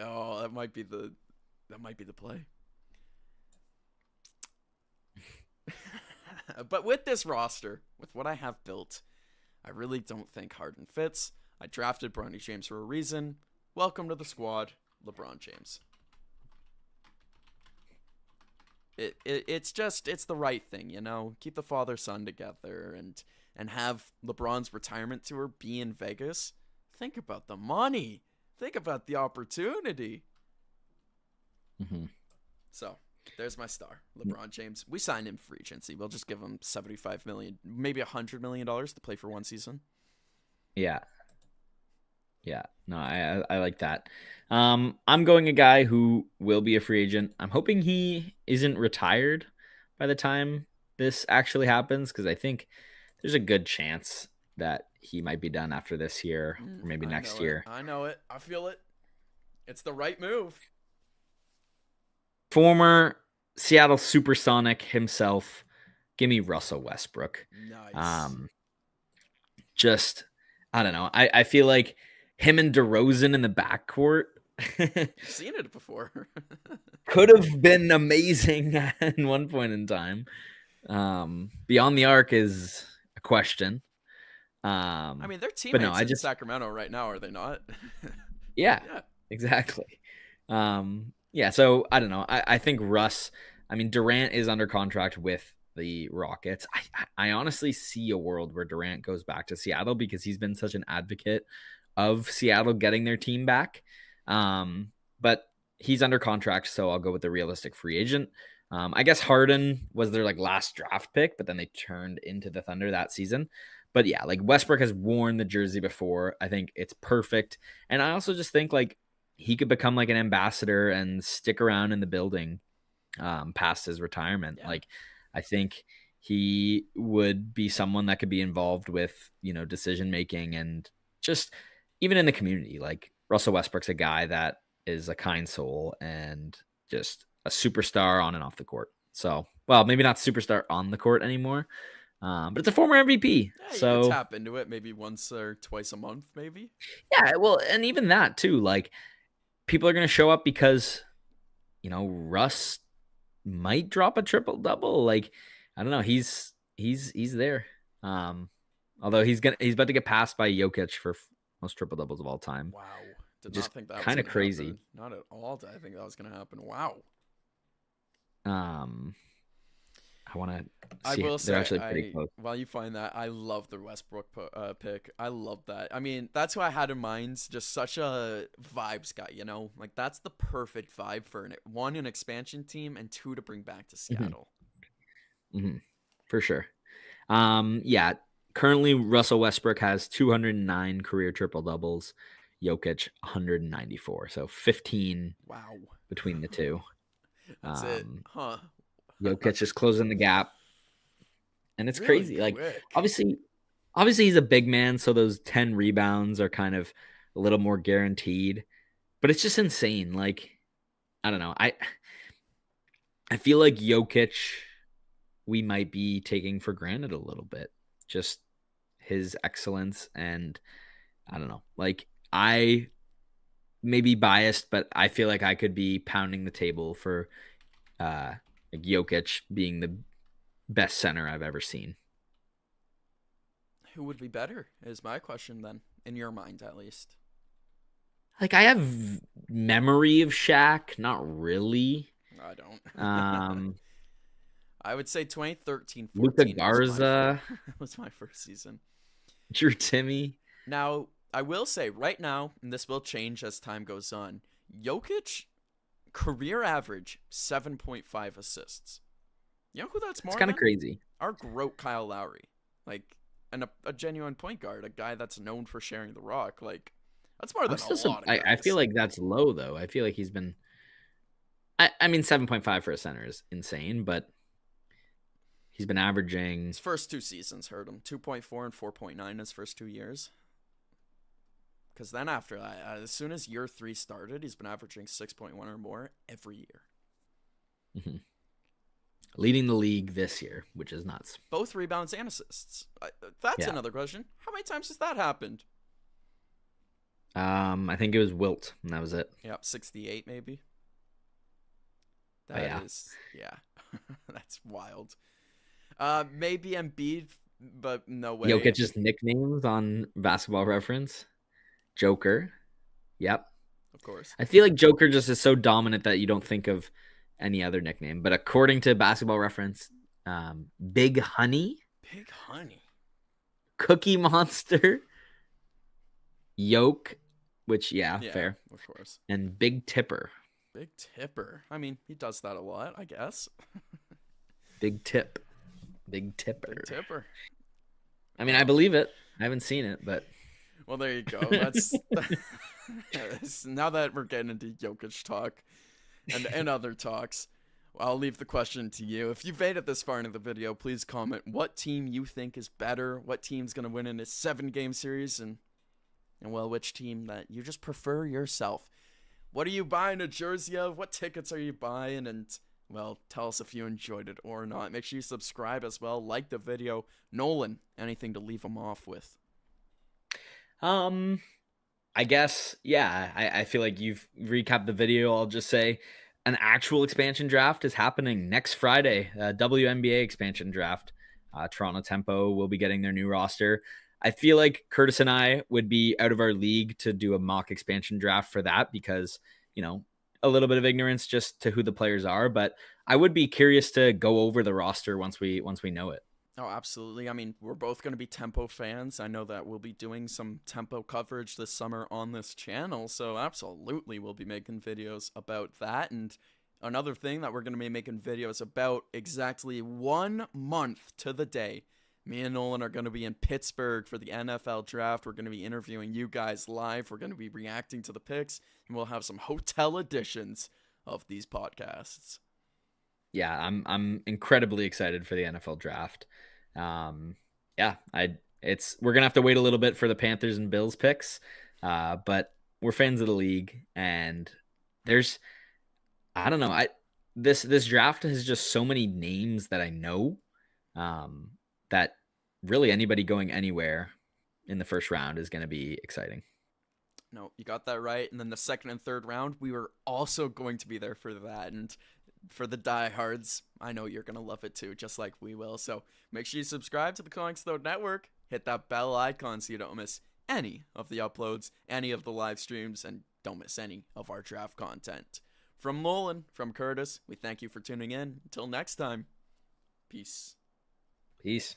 Oh, that might be the play. But with this roster, with what I have built, I really don't think Harden fits. I drafted Bronny James for a reason. Welcome to the squad, LeBron James. It's the right thing, you know? Keep the father-son together and have LeBron's retirement tour be in Vegas. Think about the money. Think about the opportunity. Mm-hmm. So, there's my star, LeBron James. We signed him for free agency. We'll just give him $75 million, maybe $100 million to play for one season. Yeah. Yeah. No, I like that. I'm going a guy who will be a free agent. I'm hoping he isn't retired by the time this actually happens, because I think there's a good chance that he might be done after this year or maybe next year. I know it. I feel it. It's the right move. Former Seattle Supersonic himself, give me Russell Westbrook. Nice. Just, I don't know. I feel like him and DeRozan in the backcourt. I've seen it before. Could have been amazing at one point in time. Beyond the arc is a question. I mean, they're teammates in Sacramento right now, are they not? Yeah, exactly. Yeah, so I don't know. I think Russ, I mean, Durant is under contract with the Rockets. I honestly see a world where Durant goes back to Seattle because he's been such an advocate of Seattle getting their team back. But he's under contract, so I'll go with the realistic free agent. I guess Harden was their like last draft pick, but then they turned into the Thunder that season. But yeah, like Westbrook has worn the jersey before. I think it's perfect. And I also just think like he could become like an ambassador and stick around in the building past his retirement. Yeah. Like I think he would be someone that could be involved with, decision making and just even in the community. Like Russell Westbrook's a guy that is a kind soul and just a superstar on and off the court. So, well, maybe not superstar on the court anymore, but it's a former MVP. Yeah, you could So, tap into it maybe once or twice a month, maybe. yeah, well, and even that too. Like, people are going to show up because, Russ might drop a triple double. Like, I don't know. He's there. Although he's about to get passed by Jokic for most triple doubles of all time. Wow. Did Just not think that was kind of going to crazy. happen. Not at all did I think that was going to happen. Wow. I want to I see. will They're say, actually pretty close. while you find that, I love the Westbrook pick. I love that. I mean, that's who I had in mind. Just such a vibes guy, Like, that's the perfect vibe for an expansion team, and two to bring back to Seattle. Mm-hmm. For sure. Yeah. Currently, Russell Westbrook has 209 career triple doubles. Jokic 194, so 15 Wow. between the two. That's it, huh? Jokic is closing the gap, and it's Really crazy. Like quick. obviously he's a big man, so those 10 rebounds are kind of a little more guaranteed. But it's just insane. Like I don't know. I feel like Jokic we might be taking for granted a little bit. Just his excellence, and I don't know. Like I may be biased, but I feel like I could be pounding the table for like Jokic being the best center I've ever seen. Who would be better is my question then, in your mind at least. Like I have memory of Shaq, not really. I don't. Um, I would say 2013-14 Luka Garza, was my first season. Drew Timmy. Now, I will say right now, and this will change as time goes on, Jokic, career average, 7.5 assists. You know who that's more It's kind of than? crazy. Our GOAT Kyle Lowry. Like, and a genuine point guard, a guy that's known for sharing the rock. Like, that's more than a lot of guys. I feel like that's low though. I feel like he's been. I mean, 7.5 for a center is insane, but he's been averaging. His first two seasons hurt him. 2.4 and 4.9 his first 2 years. Because then after that, as soon as year 3 started, he's been averaging 6.1 or more every year. Mm-hmm. Leading the league this year, which is nuts. Both rebounds and assists. That's another question. How many times has that happened? I think it was Wilt, and that was it. Yep, 68 maybe. Is that's wild. Maybe Embiid, but no way. Jokic's nicknames on Basketball Reference. Joker. Yep. Of course. I feel like Joker just is so dominant that you don't think of any other nickname. But according to Basketball Reference, Big Honey. Big Honey. Cookie Monster. Yoke, which, fair. Of course. And Big Tipper. Big Tipper. I mean, he does that a lot, I guess. Big Tip. Big Tipper. Big Tipper. I mean, I believe it. I haven't seen it, but. Well, there you go. That's now that we're getting into Jokic talk and other talks, I'll leave the question to you. If you've made it this far into the video, please comment what team you think is better, what team's going to win in a 7-game series, and which team that you just prefer yourself. What are you buying a jersey of? What tickets are you buying? And, well, tell us if you enjoyed it or not. Make sure you subscribe as well. Like the video. Nolan, anything to leave them off with? I guess, I feel like you've recapped the video. I'll just say an actual expansion draft is happening next Friday, WNBA expansion draft. Toronto Tempo will be getting their new roster. I feel like Curtis and I would be out of our league to do a mock expansion draft for that because, a little bit of ignorance just to who the players are, but I would be curious to go over the roster once we know it. Oh, absolutely. I mean, we're both going to be Tempo fans. I know that we'll be doing some Tempo coverage this summer on this channel, so absolutely we'll be making videos about that. And another thing that we're going to be making videos about exactly 1 month to the day. Me and Nolan are going to be in Pittsburgh for the NFL draft. We're going to be interviewing you guys live. We're going to be reacting to the picks, and we'll have some hotel editions of these podcasts. Yeah, I'm incredibly excited for the NFL draft. Um, yeah, I it's we're gonna have to wait a little bit for the Panthers and Bills picks, but we're fans of the league, and there's I don't know this draft has just so many names that I know, um, that really anybody going anywhere in the first round is going to be exciting. No, you got that right. And then the second and third round, we were also going to be there for that. And for the diehards, I know you're going to love it too, just like we will. So make sure you subscribe to the CollingsThodeNetwork. Hit that bell icon so you don't miss any of the uploads, any of the live streams, and don't miss any of our draft content. From Nolan, from Curtis, we thank you for tuning in. Until next time, peace. Peace.